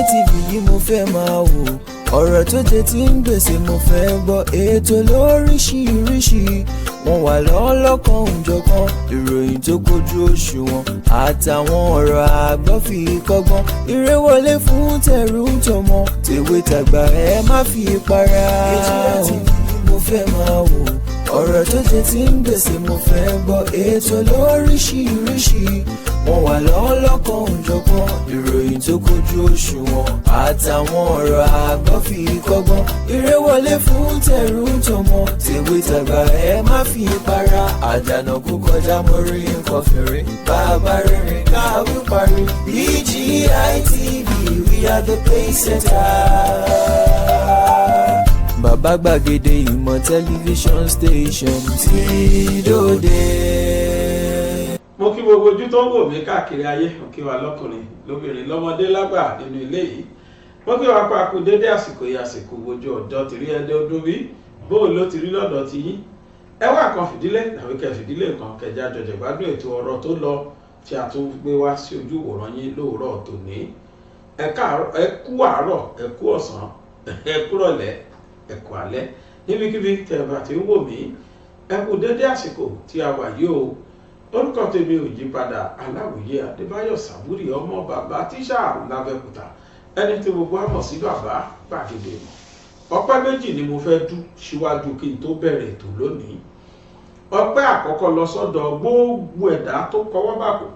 TV yìí mo fẹ́ máa wò, ọ̀rọ̀ tó jẹ tí ń gbèsè mo fẹ́ gbọ́, ètò lóríṣiríṣi wọ́n wà lọ́lọ́kan òjọ̀kan, ìròyìn tó kojú òṣùwọ̀n àtàwọn ọ̀rọ̀ àgbọ́ fi kọ́gbọ́n, eré wọlé fún tẹ̀rù tọmọ tèwe tàgbà ẹ má fi para. AGI TV mo fẹ́ máa wò, ọ̀rọ̀ tó jẹ tí ń gbèsè mo fẹ́ gbọ́, ètò lóríṣiríṣi wọ́n wà lọ́lọ́kan òjọ̀kan, ìròyìn tó kojú òṣùwọ̀n àtàwọn ọ̀rọ̀ àgbọ́ fi kọ́gbọ́n, eré wọlé fún tẹ̀rù tọmọ tèwe tàgbà ẹ má fi para. Àdànà kú kọjá mórí nǹkan fèrè, bàbá rere káwí parí. AGI TV, we are the pace setters. Bàbá gbàgede ìmọ̀ tẹlifíṣọ̀n station tí dòde. Mo kí gbogbo ojú tó ń wò mí káàkiri ayé, mo kí wa lọ́kùnrin lóbìnrin lọ́mọdé lágbà nínú ilé yìí, mo kí wa pa kú dédé àsìkò yìí, àsìkò ojú ọjọ́ ti rí ẹdẹ ọdún bí bóun ló ti rí lọ́dọ̀ ti yín. Ẹ wá kan fìdílé tàbí kẹ fìdílé nǹkan kẹjá jọjẹ gbádùn ètò ọ̀rọ̀ tó lọ tí a tún gbé wá sí ojú ìwòran yín lóòrọ̀ tòní. Ẹ kú àárọ̀, ẹ kú ọ̀sán, ẹ kú rọ̀lẹ́, ẹ kú alẹ́ níbikíbi tẹ́ bá ti ń wò mí. Ẹ kú dédé àsìkò tí a wà yìí o. Orúkọ tèmi ò yí padà, Aláwìyé Adébáyọ̀ Sàbúrì ọmọ bàbá tíṣà l'Abẹ́òkúta, ẹni tí gbogbo á mọ̀ sí bàbá gbàgede mọ̀. Ọpẹ́ méjì ni mo fẹ́ dú síwájú kí n tó bẹ̀rẹ̀ ètò lónìí. Ọpẹ́ àkọ́kọ́ lọ sọ́dọ̀ gbogbo ẹ̀dá tó kọwọ́ bàkù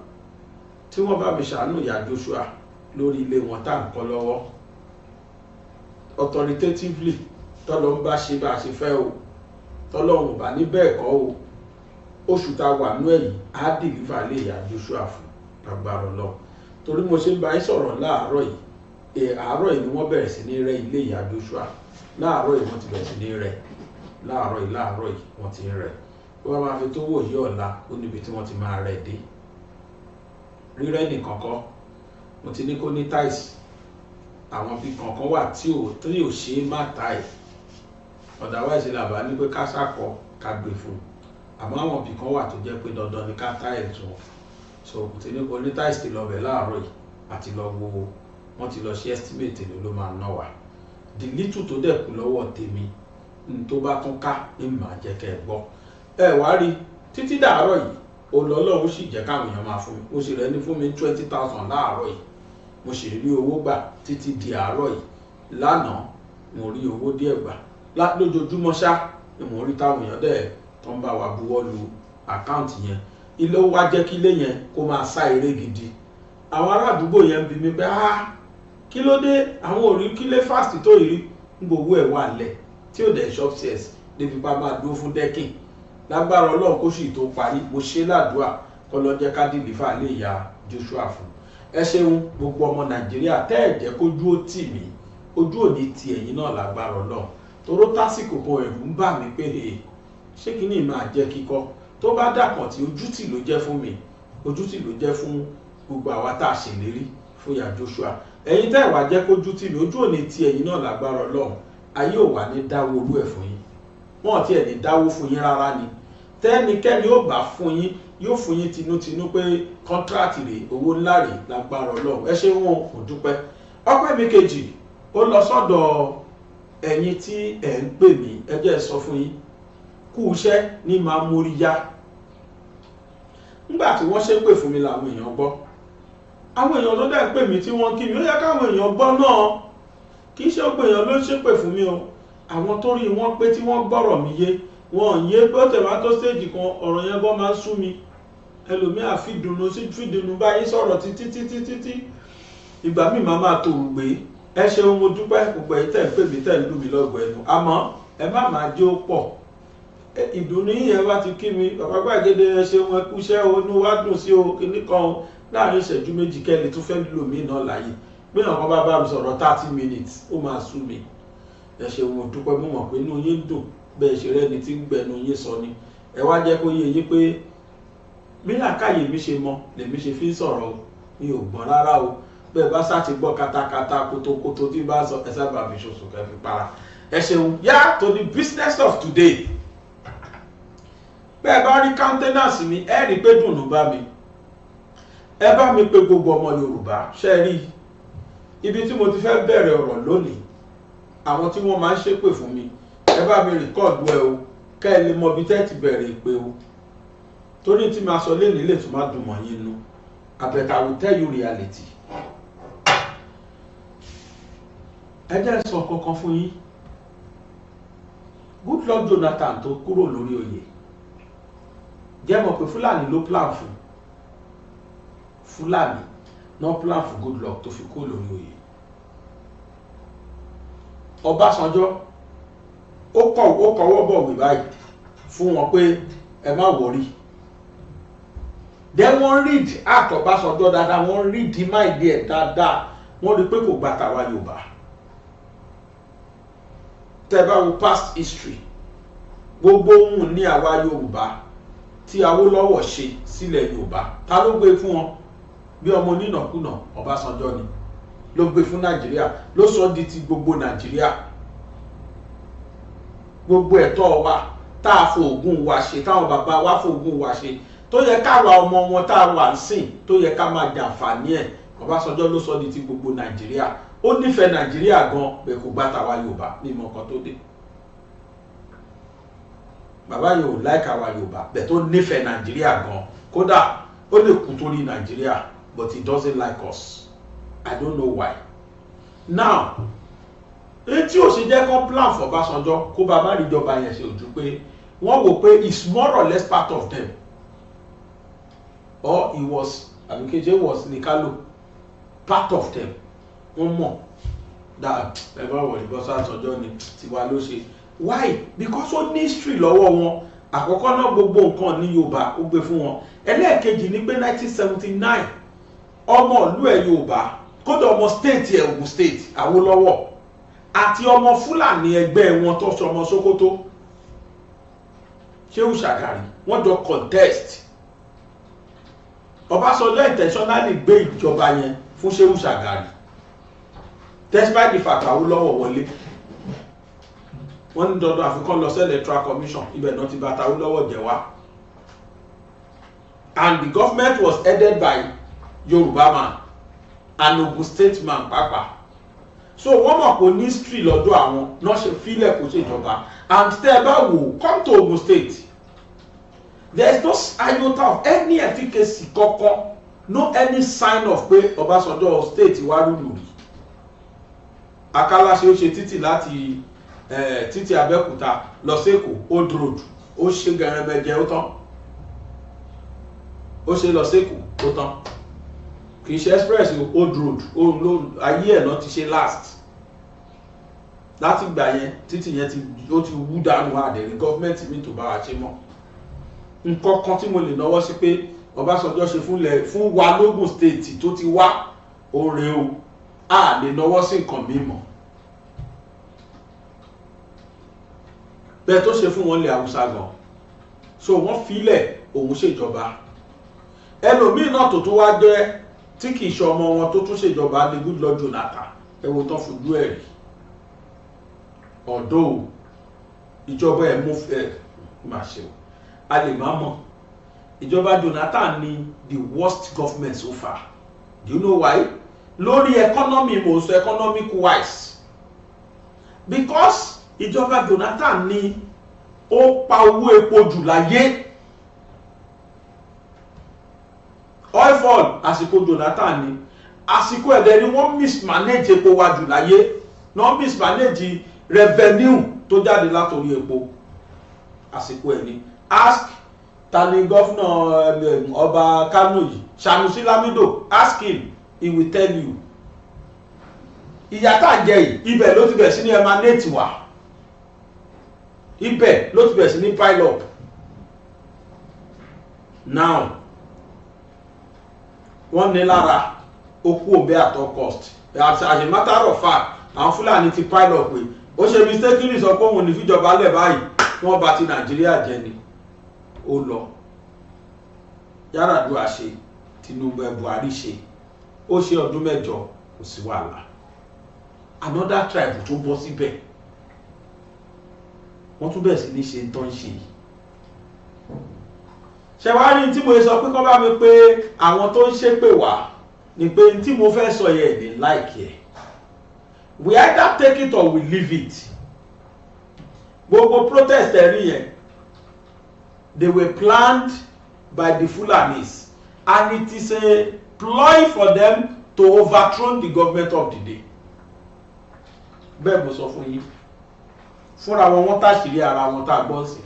tí wọ́n bá mi ṣàánú ìyá Joshua lórí ilé wọn tá à ń kọ́ lọ́wọ́. Authoritatively tọ́lọ́ ń bá ṣe bá a ṣe fẹ́ o, tọ́lọ́run bá ní bẹ́ẹ̀ kọ́ o, oṣù tá a wà nú ẹ̀yìn á dìlífà lé ìyá Joshua fún agbára Ọlọ́run. Torí mo ṣe ń bá yín sọ̀rọ̀ láàárọ̀ yìí, àárọ̀ yìí ni wọ́n bẹ̀rẹ̀ sí ní rẹ́ ilé ìyá Joshua, láàárọ̀ yìí wọ́n ti bẹ̀rẹ̀ sí ní rẹ́, láàárọ̀ yìí wọ́n ti ń rẹ́. Wọ́n máa fi tó wò yí ọ̀la ó níbi tí wọ́n ti máa rẹ́ dé. Rírẹ́ nìkan kọ́, mo ti ní kó ní táìsì, àwọn bí kankan wà tí ò ṣe é má táì, otherwise làbá ní pé ká sàkọ ká gbé fún un, àmọ́ àwọn bí kan wà tó jẹ́ pé dandan ni ká táì tún wọn. So mo ti ní kó ní táìsì ti lọ bẹ̀ láàárọ̀ yìí àti lọ wo, wọ́n ti lọ ṣe estimate ló máa ná wa. The little tó dẹ̀ kù lọ́wọ́ tèmi tó bá tún ká ní màá jẹ́ kẹ́ ẹ gbọ́. Ẹ wá rí títí dàárọ̀ yìí Ọlọ́run sì jẹ́ káwọn èèyàn máa fún mi, mo sì rẹ́ ní fún mi 20,000 láàárọ̀ yìí, mo sì rí owó gbà títí di àárọ̀ yìí. Lánàá mo rí owó díẹ̀ gbà, lójoojúmọ́ ṣá ni mo rí táwọn èèyàn dẹ̀ tó ń bá wa buwọ́ lu àkáǹtì yẹn. Ilé ó wá jẹ́ kí ilé yẹn kó máa sá eré gidi. Àwọn ará àdúgbò yẹn ń bi mí pé kí ló dé, àwọn ò rí kílé fast tó yìí ń gbowó ẹ̀ wà lẹ̀ tí ò dẹ̀ shop sales débi pa máa dúró fún dẹ́kìn. Lágbára Ọlọ́run kó sì tó parí, mo ṣe ládùúà kó lọ jẹ́ ká dìlífà lé ìyá Joshua fún. Ẹ ṣeun gbogbo ọmọ Nàìjíríà tẹ́ ẹ̀ jẹ́ kójú ó tì mí, ojú ò ní ti ẹ̀yin náà lágbára Ọlọ́run. Toró tásìkò kan ẹ̀rù ń bà mí pé ṣé kí ni máa jẹ́ kíkọ́ tó bá dàpọ̀ tí ojútì ló jẹ́ fún mi, ojútì ló jẹ́ fún gbogbo àwa tá a ṣèlérí fún ìyá Joshua. Ẹ̀yin tẹ́ ẹ̀ wá jẹ́ kójútì mi, ojú ò ní ti ẹ̀yin náà lágbára Ọlọ́run. Ayé ò wá ní dáwó olú ẹ̀ fún yín, wọ́n ti ẹ̀ ní dáwó fún yín rárá ni. Tẹ́nikẹ́ni ó bá fún yín yóò fún yín tinútinú pé kọ́ńtíráàtì rèé, owó ńlá rèé lágbára Ọlọ́run. Ẹ ṣé wọn ò dúpẹ́. Ọpẹ́ mi kejì ó lọ sọ́dọ̀ ẹ̀yin tí ẹ̀ ń pè mí, ẹ jẹ́ sọ fún yín kú iṣẹ́ ní máa mórí yá. Nígbà tí wọ́n ṣe pè fún mi làwọn èèyàn gbọ́, àwọn èèyàn tó dẹ̀ pè mí tí wọ́n kí mi, ó yẹ káwọn èèyàn gbọ́ náà. Kì í ṣe gbogbo èèyàn ló ṣe pè fún mi o, àwọn tó rí wọn pé tí wọ́n gbọ́rọ̀ mi yé, wọn ò yé pé ó tẹ̀ wá tó stage kan ọ̀rọ̀ yẹn gan máa ń sú mi. Ẹlòmíà fìdùnnú báyìí sọ̀rọ̀ títí ìgbà míì máa tòrò gbé. Ẹ ṣeun mo dúpẹ́ gbogbo ẹ̀yin tẹ́ ń pè mí tẹ́ ń lù mí lọ́gọ̀ ẹnu, àmọ́ ẹ má máa jẹ́ ó pọ̀. Ìdùnnú yìí bá ti kí mi, bàbá gbàgede ẹ ṣeun ẹ kú iṣẹ́ o, inú wa dùn sí o, kíní kan láàrin ìṣẹ́jú méjì kẹ́lẹ̀ tún fẹ́ lò mí náà láàyè. Bí àwọn kan bá mi sọ̀rọ̀ 30 minutes ó máa sú mi. Ẹ ṣeun mo dúpẹ́, mo mọ̀ pé inú yín dùn bẹ́ẹ̀ ṣe rẹ́ni tí ń gbẹnu yín sọ ni. Ẹ wá jẹ́ kó yé yín pé bí làákàyè mi ṣe mọ lèmi ṣe fi ń sọ̀rọ̀ o, mi ò gbọ́n rárá o. Bẹ́ẹ̀ bá sá ti gbọ́ katakata kótókótó tí bá sọ ẹ sábà fi ṣoṣù kẹ́ fi para. Ẹ ṣeun. Yá to the business of today. Bẹ́ẹ̀ bá rí countenance mi ẹ rí pé dùnnú bá mi. Ẹ bá mi pé gbogbo ọmọ Yorùbá ṣe rí ibi tí mo ti fẹ́ bẹ̀rẹ̀ ọ̀rọ̀ lónìí àwọn tí wọ́n máa ń ṣépè fún mi ẹ bá mi rìkọ́ọ̀dù ẹ o kẹ́ ẹ lè mọ ibi tẹ́ ti bẹ̀rẹ̀ ìpè o torí tí máa sọ lénìí lè tún máa dùn mọ́ yín nú but I will tell you reality. ẹ jẹ́ sọ kankan fún yín Goodluck Jonathan tó kúrò lórí oyè jẹ́ mọ̀ pé Fúlàní ló plan fún Fúlàní náà plan fún Goodluck tó fi kúrò lórí oyè. Ọbásanjọ́ ó kọwọ́ bọ̀wé báyìí fún wọn pé ẹ má wọrí then wọ́n read act Ọbásanjọ́ dáadáa wọ́n read the mind ẹ̀ dáadáa wọ́n rí pé kò gbà tàwa Yorùbá tẹ́ bá wo past history gbogbo ohun ní àwa Yorùbá tí Awólọ́wọ̀ ṣe sílẹ̀ Yorùbá ta ló gbé fún wọn bí ọmọ onínàkúnà Ọbásanjọ́ ni ló gbé fún Nàìjíríà ló sọ di ti gbogbo Nàìjíríà gbogbo ẹ̀tọ́ wa tá a fòògùn wa ṣe táwọn bàbá wa fòògùn wa ṣe tó yẹ káwa ọmọ wọn tá a wà ń sìn tó yẹ ká máa jàǹfààní ẹ̀ Ọbásanjọ́ ló sọ di ti gbogbo Nàìjíríà ó nífẹ̀ẹ́ Nàìjíríà gan bẹ́ẹ̀ kò gbà tàwa Yorùbá ní ìmọ̀ kan tó dé bàbá yóò láìka wa Yorùbá bẹ́ẹ̀ tó nífẹ̀ẹ́ Nàìjíríà gan kódà ó lè kú torí Nàìjíríà but he doesn't like us. I don't know why. Now, tí ó ṣe jẹ́ kó plan for Ọbásanjọ́ kó bá má rí ìjọba yẹn ṣe ojú pé wọ́n wò pé it's more or less part of them. Or he was, Abukeje was Nikalo, part of them. Wọ́n mọ̀ that ẹ bá wọ̀ Ọbásanjọ́ ni tiwa ló ṣe. Why? Because ó ní history lọ́wọ́ wọn. Àkọ́kọ́ náà gbogbo nǹkan ní Yorùbá ó gbé fún wọn. Ẹlẹ́ẹ̀kejì ní pé 1979 ọmọ ìlú ẹ̀ Yorùbá kódà ọmọ state ẹ̀ Ògùn state Awólọ́wọ̀ àti ọmọ Fúlàní ẹgbẹ́ wọn tó sọ ọmọ Sókótó Ṣéhù Ṣàgàrí wọ́n jọ contest Ọbásanjọ́ intentionally gbé ìjọba yẹn fún Ṣéhù Ṣàgàrí despite the fact Awólọ́wọ̀ wọlé wọ́n ní dandan àfikún lọ sí electoral commission ibẹ̀ náà ti bá Awólọ́wọ̀ jẹ́ wá and the government was headed by Yorùbá man and Ogun state man pàápàá so wọ́n mọ̀ pé ní history lọ́dọ̀ àwọn náà ṣe fílẹ̀ kó ṣèjọba and tẹ́ ẹ bá wò come to Ogun state there is no iota of any efficacy kankan no any sign of pé Ọbásanjọ́ state wá lùlù rí Akálà ṣe ó ṣe títì láti títì Abẹ́òkúta lọ sí Èkó Old Road ó ṣe gẹrẹbẹjẹ ó tán ó ṣe lọ sí Èkó ó tán kì í ṣe express Old Road ayé ẹ̀ náà ti ṣe last láti gbà yẹn títì yẹn ó ti wú dànù àdẹ̀rí gọ́fìmẹ̀ntì mi tó bá wa ṣe mọ́ nǹkan kan tí mo lè náwó sí pé Ọbásanjọ́ ṣe fún wa lógùn state tó ti wá oore o a lè náwó sí nǹkan mímọ́ bẹ́ẹ̀ tó ṣe fún wọn lè Haúsá gan so wọ́n filẹ̀ òun ṣèjọba ẹlòmíì náà tó tún wá jẹ́ tí kì í ṣe ọmọ wọn tó tún ṣèjọba ní Goodluck Jonathan ẹwọ tán fojú ẹ̀ rí ọ̀dọ́ ìjọba ẹ̀ mú fẹ́ máa ṣe a lè má mọ̀ ìjọba Jonathan ní the worst government so far do you know why lórí economy mo sọ economic wise because ìjọba Jonathan ní ó pa owó epo jù láyé oil fall àsìkò Jonathan ni àsìkò ẹ̀dẹ̀ ni wọ́n mismanage epo wa jù láyé wọ́n mismanage revenue tó jáde látòrí epo àsìkò ẹ̀ ni ask tani gọ́fúnà ọba Kano yìí Sanusi Lamido ask him he will tell you ìyà tá à ń jẹ yìí ibẹ̀ ló ti bẹ̀ sí ní emanate wá ibẹ̀ ló ti bẹ̀ sí ní pile up now wọ́n ní lára okú òbẹ́ at all cost as a matter of fact àwọn Fúlàní ti pile up pé ó ṣe mistakenly sọ pé òun ní fìjọba lẹ̀ báyìí wọ́n bá ti Nàìjíríà jẹ́ ni ó lọ Yar'Adua ṣe Tinubu Buhari ṣe ó ṣe ọdún mẹ́jọ kò sí wàhálà another tribe tó bọ́ síbẹ̀ wọ́n tún bẹ̀rẹ̀ sí ní ṣe tán ṣe ṣẹ̀wárí tí mo sọ pé kọ́ bá mi pé àwọn tó ń ṣépè wá ni pé tí mo fẹ́ sọ yẹn ní láìkì ẹ̀ we either take it or we leave it. Gbogbo protest ẹ̀rí yẹn, they were planned by the Fulanis, and it is a ploy for them to overthrow the government of the day. Bẹ́ẹ̀ mo sọ fún yín, fúnra wọn wọ́n táṣìírí ara wọn tá a gbọ́ sí,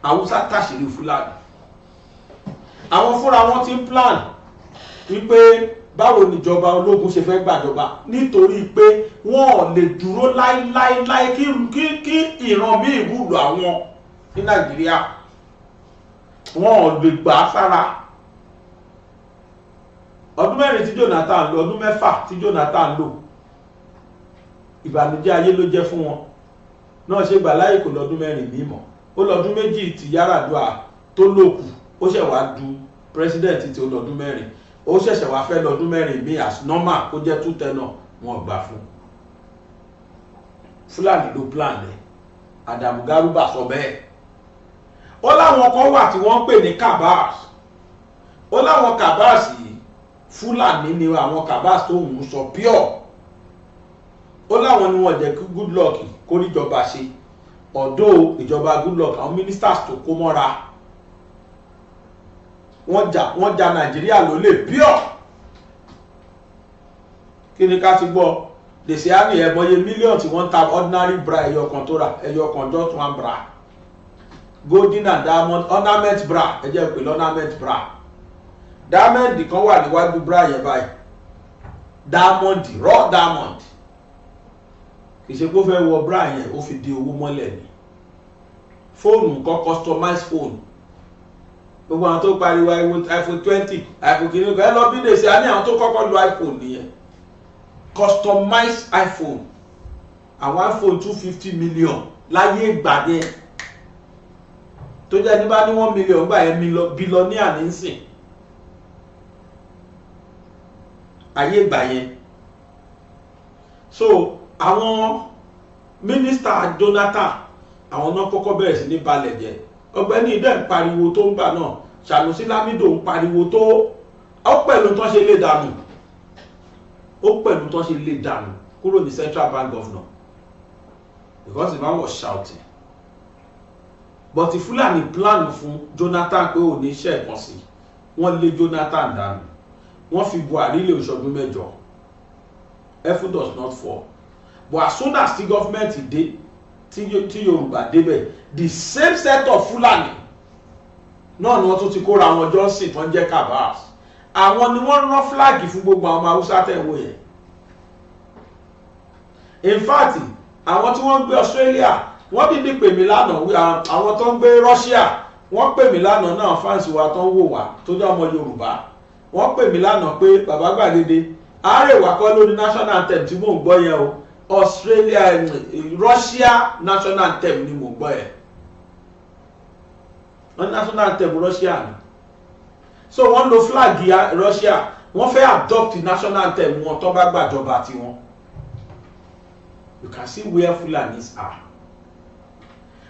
Haúsá táṣìírí Fúlàní. Àwọn fúnra wọn ti ń plan wípé báwo níjọba ológun ṣe fẹ́ gbàjọba, nítorí pé wọn ò lè dúró láíláíláí kí ìran míì rúlù àwọn ní Nàìjíríà, wọn ò lè gbà á sára. Ọdún mẹ́rin tí Jonathan lò, ọdún mẹ́fà tí Jonathan lò, ìbànújẹ́ ayé ló jẹ́ fún wọn. Náà ṣe gbà láyè kò lọ́dún mẹ́rin mímọ́, ó lọ́dún méjì tí Yar'Adua tó lòkù, ó ṣẹ̀ wá du president tí ó lọ́dún mẹ́rin, ó ṣẹ̀ṣẹ̀ wá fẹ́ lọ́dún mẹ́rin míì as normal kó jẹ́ 2 tenure, wọn gbà fún. Fúlàní ló plan rẹ̀, Adamu Garba sọ bẹ́ẹ̀. Ó láwọn kan wà tí wọ́n ń pè ní Kabas, ó láwọn Kabas yìí Fúlàní ni àwọn Kabas tó ń sọ pure. Ó láwọn ni wọ́n jẹ́ kí Goodluck kó níjọba ṣe, ọ̀dọ̀ ìjọba Goodluck àwọn ministers tó kó mọ́ra wọ́n jà Nàìjíríà lólè pure. Kí ni ká ti gbọ́? Dèsè á ní ẹ̀mọye mílíọ̀nù tí wọ́n ta ordinary bra ẹyọkan tó rà, ẹyọkan just one bra, golden and diamond ornament bra, ẹ jẹ́ pé ornament bra. Diamond kan wà níwájú bra yẹn báyìí, diamond, raw diamond. Kì í ṣe pé ó fẹ́ wọ bra yẹn ó fi di owó mọ́lẹ̀ ni. Fóònù kan customized phone, gbogbo àwọn tó pariwo iPhone 20, iPhone kìíní kan ẹ lọ bí Dèsè á ní àwọn tó kọ́kọ́ lo iPhone nìyẹn, customized iPhone. Àwọn iPhone 250 million láyé ìgbà yẹn, tó jẹ́ ní bá ní 1 million gbà yẹn billionaire nísìn ayé ìgbà yẹn. So àwọn mínísítà Jonathan àwọn náà kọ́kọ́ bẹ̀rẹ̀ sí ní balẹ̀ jẹ́. Ọ̀gbẹ́ni ìdẹ́ ń pariwo tó ń gbà náà, Sanusi Lamido ń pariwo tó, ó pẹ̀lú tán ṣe lè dànù, ó pẹ̀lú tán ṣe lè dànù kúrò ní Central Bank governor, because the man was shouting. But the Fulani plan fún Jonathan pé ò ní iṣẹ́ ẹ̀kan sí, wọ́n lé Jonathan dànù, wọ́n fi Buhari lé oṣọdún mẹ́jọ. Effort does not fall. But as soon as the government dé, tí Yorùbá débẹ̀, the same set of Fulani náà ni wọ́n tún ti kóra wọn Johnson tó ń jẹ́ Kabas. Àwọn ni wọ́n rán flag fún gbogbo àwọn Haúsá tẹ̀wọ̀ yẹn. In fact, àwọn tí wọ́n ń gbé Australia, wọ́n bí ní pè mí lánàá, àwọn tó ń gbé Russia, wọ́n pè mí lánàá náà fáǹsì wa tó ń wò wá tó jẹ́ ọmọ Yorùbá. Wọ́n pè mí lánàá pé bàbá Gbàgede, àárẹ̀wá kọ́ lórí national anthem tí mò ń gbọ́ yẹn o, Australia, Russia national anthem ni mò ń gbọ́ yẹn. Wọ́n national anthem Russia ni. So wọ́n lo flag Russia, wọ́n fẹ́ adopt national anthem wọn tó bá gbàjọba tiwọn. You can see where Fulanis are.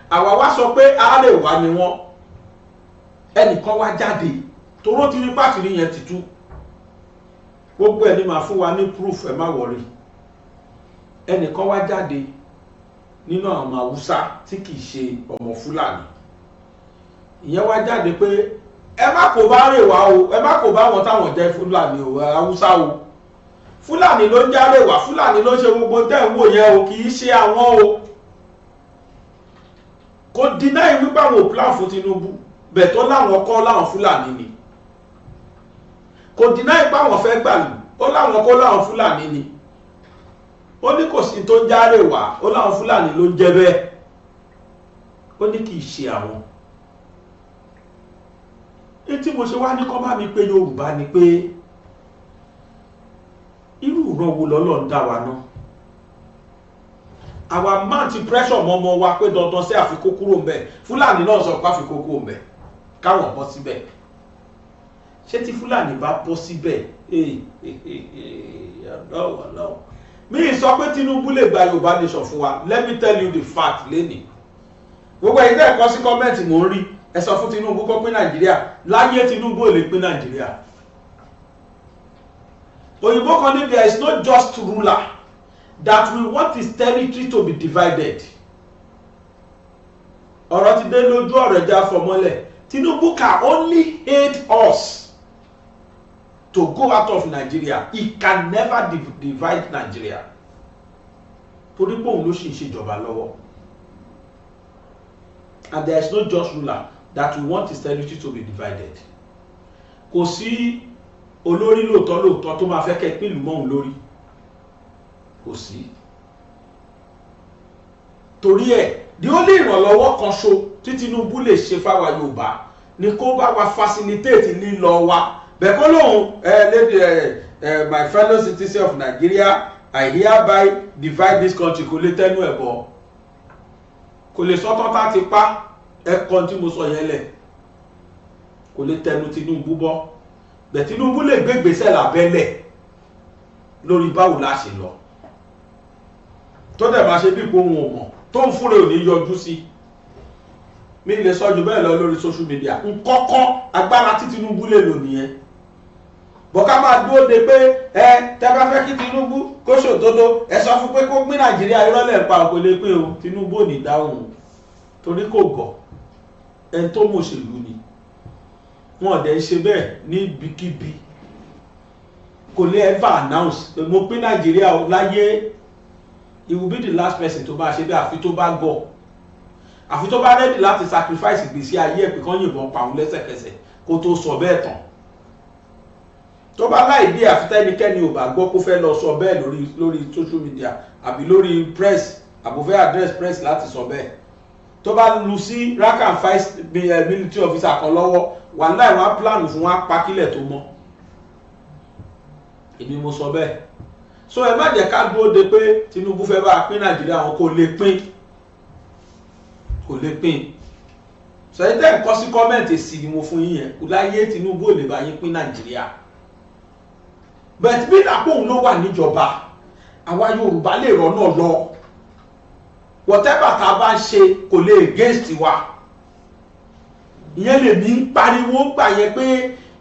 Àwa wá sọ pé àárẹ̀wá ni wọ́n, ẹnìkan wá jáde toró ti rí pàtìrí yẹn ti tú, gbogbo ẹni máa fún wa ní proof, ẹ má wọrí. Ẹnìkan wá jáde nínú àwọn Haúsá tí kìí ṣe ọmọ Fúlàní, ìyẹn wá jáde pé ẹ má kó bá Àrẹ̀wá o, ẹ má kó bá wọn táwọn jẹ́ Fúlàní o, Haúsá o, Fúlàní ló ń jẹ́ Àrẹ̀wá, Fúlàní ló ń ṣe gbogbo tẹ́ ń wò yẹn o, kìí ṣe àwọn o. Kò deny wípé àwọn ò plan fún Tinubu, bẹ̀tọ́ láwọn kọ́ láwọn Fúlàní ni. Kò deny pé àwọn fẹ́ gbàlù, ó láwọn kọ́ láwọn Fúlàní ni. Ó ní kò sí tó ń jẹ́ Àrẹ̀wá, ó láwọn Fúlàní ló ń jẹ́ bẹ́ẹ̀. Ó ní kìí ṣe àwọn. Tí mo ṣe wá ní kọ́ bá mi pé Yorùbá ni pé irú ìran wo lọ́lọ́run dá wa náà. Àwa máa ti pressure mọ́mọ́ wa pé dandan sí àfikún kúrò ńbẹ̀. Fúlàní náà sọ pé àfikún kúrò ńbẹ̀, káwọn bọ́ síbẹ̀. Ṣé tí Fúlàní bá bọ́ síbẹ̀, mi sọ pé Tinubu lè gba Yorùbá nation fún wa. Let me tell you the fact lẹ́nìí. Gbogbo ẹ̀yin tẹ́ kọ sí kọ́mẹ́ǹtì mò ń rí, ẹ sọ fún Tinubu kó pín Nàìjíríà. Láyé Tinubu ò lè pín Nàìjíríà. Òyìnbó kan ní there is no just ruler, that we want his territory to be divided. Ọ̀rọ̀ ti dé lójú ọ̀rọ̀ ẹja fọmọ́lẹ̀. Tinubu can only aid us to go out of Nigeria. He can never divide Nigeria. Torí pé òun ló ṣì ń ṣèjọba lọ́wọ́. And there is no just ruler that we want his territory to be divided. Kò sí olórí lóòótọ́ tó máa fẹ́ kẹ́ pín ìlú mọ́ òun lórí. Kò sí. Torí ẹ̀ the only ìrànlọ́wọ́ kan ṣo tí Tinubu lè ṣe fáwa Yorùbá ni kó bá wa facilitate lílọ wa. Bẹ́ẹ̀ kó lóhùn my fellow citizens of Nigeria, I hereby divide this country. Kò lè tẹnu ẹ̀ bọ̀. Kò lè sọ́tọ́ tá ti pa ẹ̀kan tí mo sọ yẹn lẹ̀. Kò lè tẹnu Tinubu bọ́. Bẹ́ẹ̀ Tinubu lè gbé ìgbésẹ̀ lábẹ́lẹ̀ lórí báwo la ṣe lọ. Tó dẹ̀ máa ṣe bí ipò ohun ọmọ tó ń fúnra ò ní yọjú sí. Mi lè sọ jù bẹ́ẹ̀ lọ lórí social media. Nkọ́kọ́ agbára tí Tinubu lè lò nìyẹn. Bọ́ká máa dúró de pé tẹ́ bá fẹ́ kí Tinubu kó ṣòdodo ẹ sọ fún pé kó pín Nàìjíríà irọ́lẹ̀ pa òkò lè pé o. Tinubu ò ní dáhùn torí kò gọ̀ ẹni tó mọ̀ òṣèlú ni. Wọ́n dẹ̀ ṣe bẹ́ẹ̀ ní ibikíbi. Kò lè ever announce pé mo pín Nàìjíríà láyé. He will be the last person tó bá ṣe bẹ́ẹ̀ àfi tó bá gọ̀. Àfi tó bá ready láti sacrifice ìgbésí ayé ẹ̀ pé kán yìnbọn pa òun lẹ́sẹ̀kẹsẹ̀ kó tó sọ bẹ́ẹ̀ tán. Tó bá láì dé àfitẹ́nikẹ́ni ò bá gbọ́ kó fẹ́ lọ sọ bẹ́ẹ̀ lórí social media àbí lórí press àbúfẹ́ address press láti sọ bẹ́ẹ̀. Tó bá lu sí rank and file military officer kan lọ́wọ́ wà láì wọ́n plan fún wọn pa kílẹ̀ tó mọ́. Èmi mo sọ bẹ́ẹ̀. So ẹ má jẹ́ ká dúró de pé Tinubu fẹ́ bá pín Nàìjíríà wọn kò lè pín. Kò lè pín. Sọ̀rọ̀ tẹ́ ǹkan sí kọ́mẹ̀ntì èsì ni mo fún yín yẹn kò láyé Tinubu ò lè bá yín pín Nàìjíríà. But bí àpòun ló wà níjọba àwa Yorùbá lè rọ́nà lọ. Whatever tá a bá ń ṣe kò lè against wa. Ìyẹn lèmi ń pariwo gbà yẹn pé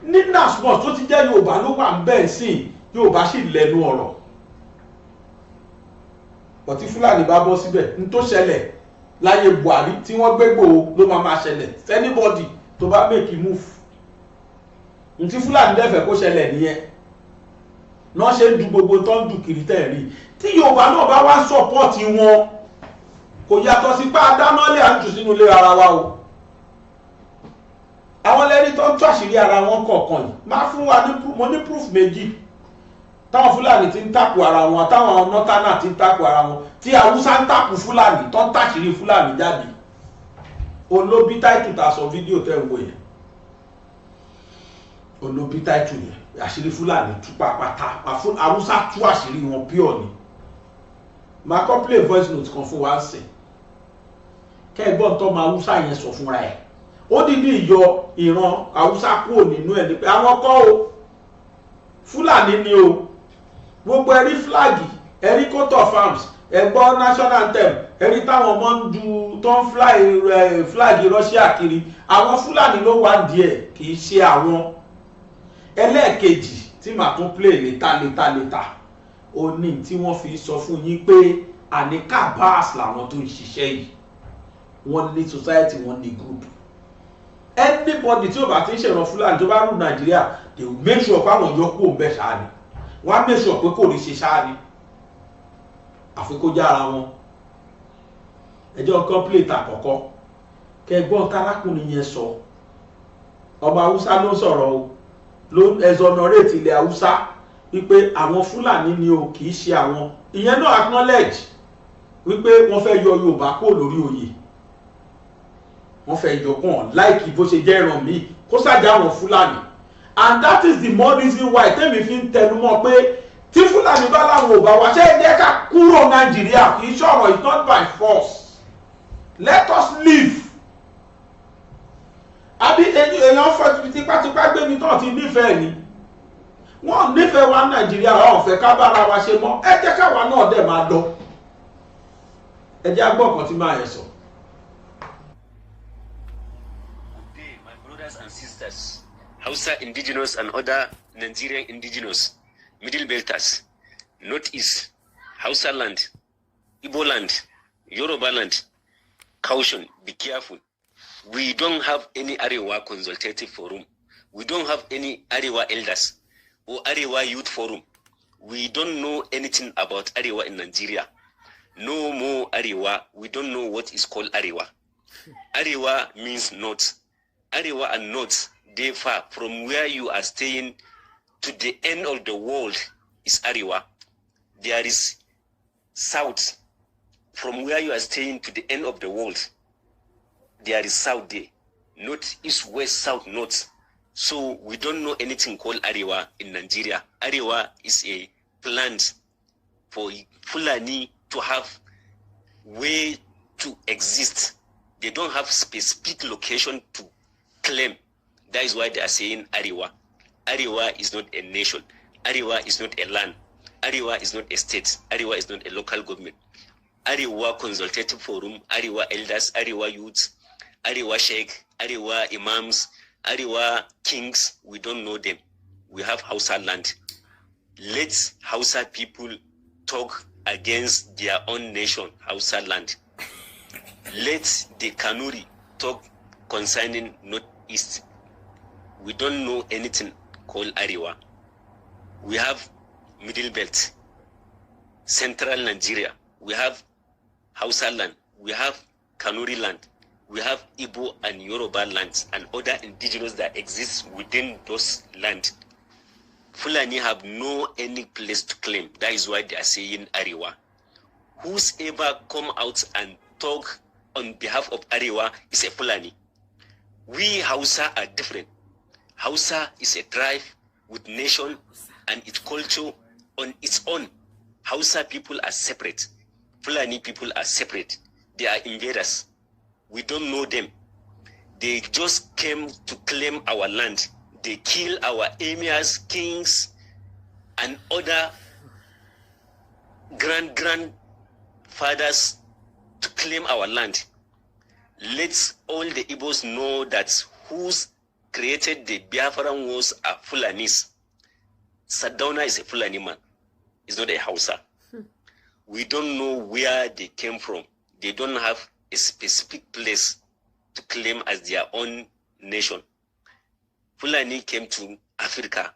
ní nasmos tó ti jẹ́ Yorùbá ló wà ń bẹ́ẹ̀ sí Yorùbá sì lẹ́nu ọ̀rọ̀. Bọ̀tí Fúlàní bá bọ́ síbẹ̀ ní tó ṣẹlẹ̀ láyé Buhari tí wọ́n gbé gbòó ló máa ṣẹlẹ̀ anybody tó bá make a move. Ní tí Fúlàní dẹ́fẹ̀ kó ṣẹlẹ̀ nìyẹn. Náà ṣe ń du gbogbo tó ń dù kiri tẹ̀ rí. Tí Yorùbá náà bá wá support wọn kò yàtọ̀ sí pé adáná lè àjù sínú ilé ara wa o. Àwọn lẹ́rí tó ń tú àṣírí ara wọn kọ̀ọ̀kan yìí máa fún wa mo ní proof méjì. Táwọn Fúlàní ti ń tàkù ara wọn táwọn nọ́tánà ti ń tàkù ara wọn tí Haúsá ń tàkù Fúlàní tó ń tàṣírí Fúlàní jáde. Olóbi táìtù ta sọ fídíò tẹ́ ń wò yẹn. Olóbi táìtù yẹn àṣírí Fúlàní tú pàpàtà Haúsá tú àṣírí wọn pure ni. Màá kọ́ play voice note kan fún wa sìn. Kẹ́gbọ́n tó máa Haúsá yẹn sọ fúnra ẹ̀. Ó dídí ìyọ ìran Haúsá kúrò nínú ẹ̀ ní pé àwọn kọ́ o Fúlàní ni o. Gbogbo ẹ̀rí flagi ẹ̀rí coat of arms ẹ̀gbọ́n national anthem ẹ̀rí táwọn ọmọ ń du tó ń flagi Russia kiri àwọn Fúlàní ló wà díẹ̀ kì í ṣe àwọn. Ẹlẹ́ẹ̀kejì tí màá tún play létà ó ní tí wọ́n fi sọ fún yín pé àníkà báàs làwọn tó ń ṣiṣẹ́ yìí wọ́n ní society wọ́n ní group. Anybody tí ó bá ti ń ṣèrànwọ́ Fúlàní tó bá rú Nàìjíríà they will make sure pé àwọn yọ kúrò ń bẹ̀ ṣáà ni. Wọ́n á make sure pé kò ní ṣe ṣáà ni. Àfi kó já ara wọn. Ẹjọ́ complete àkọ́kọ́. Kẹgbọ́n tarákùnrin yẹn sọ. Ọba Haúsá ló sọ̀rọ̀ o. Ló exonerate ilẹ̀ Haúsá wípé àwọn Fúlàní ni o kì í ṣe àwọn. Ìyẹn náà acknowledge wípé wọ́n fẹ́ yọ Yorùbá kó lórí oyè. Wọ́n fẹ́ yọ kàn láìkí bó ṣe jẹ́ ìran mi kó ṣàjà àwọn Fúlàní. And that is the more reason why tẹ́mi fi ń tẹnu mọ́ pé tí Fúlàní bá láwọn ò bá wá ṣe é jẹ́ ká kúrò Nàìjíríà kì í ṣọ̀rọ̀ it's not by force. Let us live. Àbí èèyàn fẹ́ tipátipá gbé mi tán ti nífẹ̀ẹ́ ni. Wọ́n nífẹ̀ẹ́ wa Nàìjíríà wọn fẹ́ ká bára wa ṣe mọ́ ẹ jẹ́ káwa náà dẹ̀ máa lọ. Ẹ jẹ́ agbọ́ kan tí máa yẹ sọ. My brothers and sisters, Hausa indigenous and other Nigerian indigenous, Middle Belters, Northeast, Hausa land, Igbo land, Yoruba land. Caution, be careful. We don't have any Arewa consultative forum. We don't have any Arewa elders or Arewa youth forum. We don't know anything about Arewa in Nigeria. No more Arewa. We don't know what is called Arewa. Arewa means north. Arewa and north, they far from where you are staying to the end of the world is Arewa. There is south. From where you are staying to the end of the world, there is south there. North, east, west, south, north. So we don't know anything called Arewa in Nigeria. Arewa is a plant for Fulani to have way to exist. They don't have specific location to claim. That is why they are saying Arewa. Arewa is not a nation. Arewa is not a land. Arewa is not a state. Arewa is not a local government. Arewa Consultative Forum, Arewa Elders, Arewa Youths, Arewa Sheikh, Arewa Imams, Arewa Kings, we don't know them. We have Hausa land. Let Hausa people talk against their own nation, Hausa land. Let the Kanuri talk concerning Northeast. We don't know anything called Arewa. We have Middle Belt, Central Nigeria. We have Hausa land, we have Kanuri land, we have Igbo and Yoruba lands and other indigenous that exist within those lands. Fulani have no any place to claim. That is why they are saying Arewa. Whoever come out and talk on behalf of Arewa is a Fulani. We Hausa are different. Hausa is a tribe with nation and its culture on its own. Hausa people are separate. Fulani people are separate. They are invaders. We don't know them. They just came to claim our land. They kill our emirs, kings, and other grandfathers to claim our land. Let all the Igbos know that who's created the Biafran wars are Fulanis. Sardauna is a Fulani man. He's not a Hausa. We don't know where they came from. They don't have a specific place to claim as their own nation. Fulani came to Africa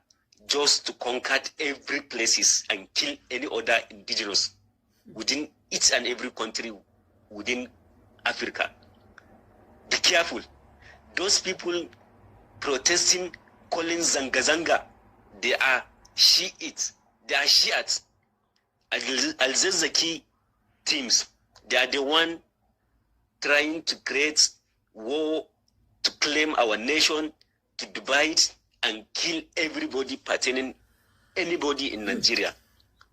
just to conquer every places and kill any other indigenous within each and every country within Africa. Be careful. Those people protesting, calling Zanga-Zanga, they are Shiites. They are Shiites. Al-Zazaki teams, they are the one trying to create war to claim our nation, to divide and kill everybody pertaining anybody in Nigeria.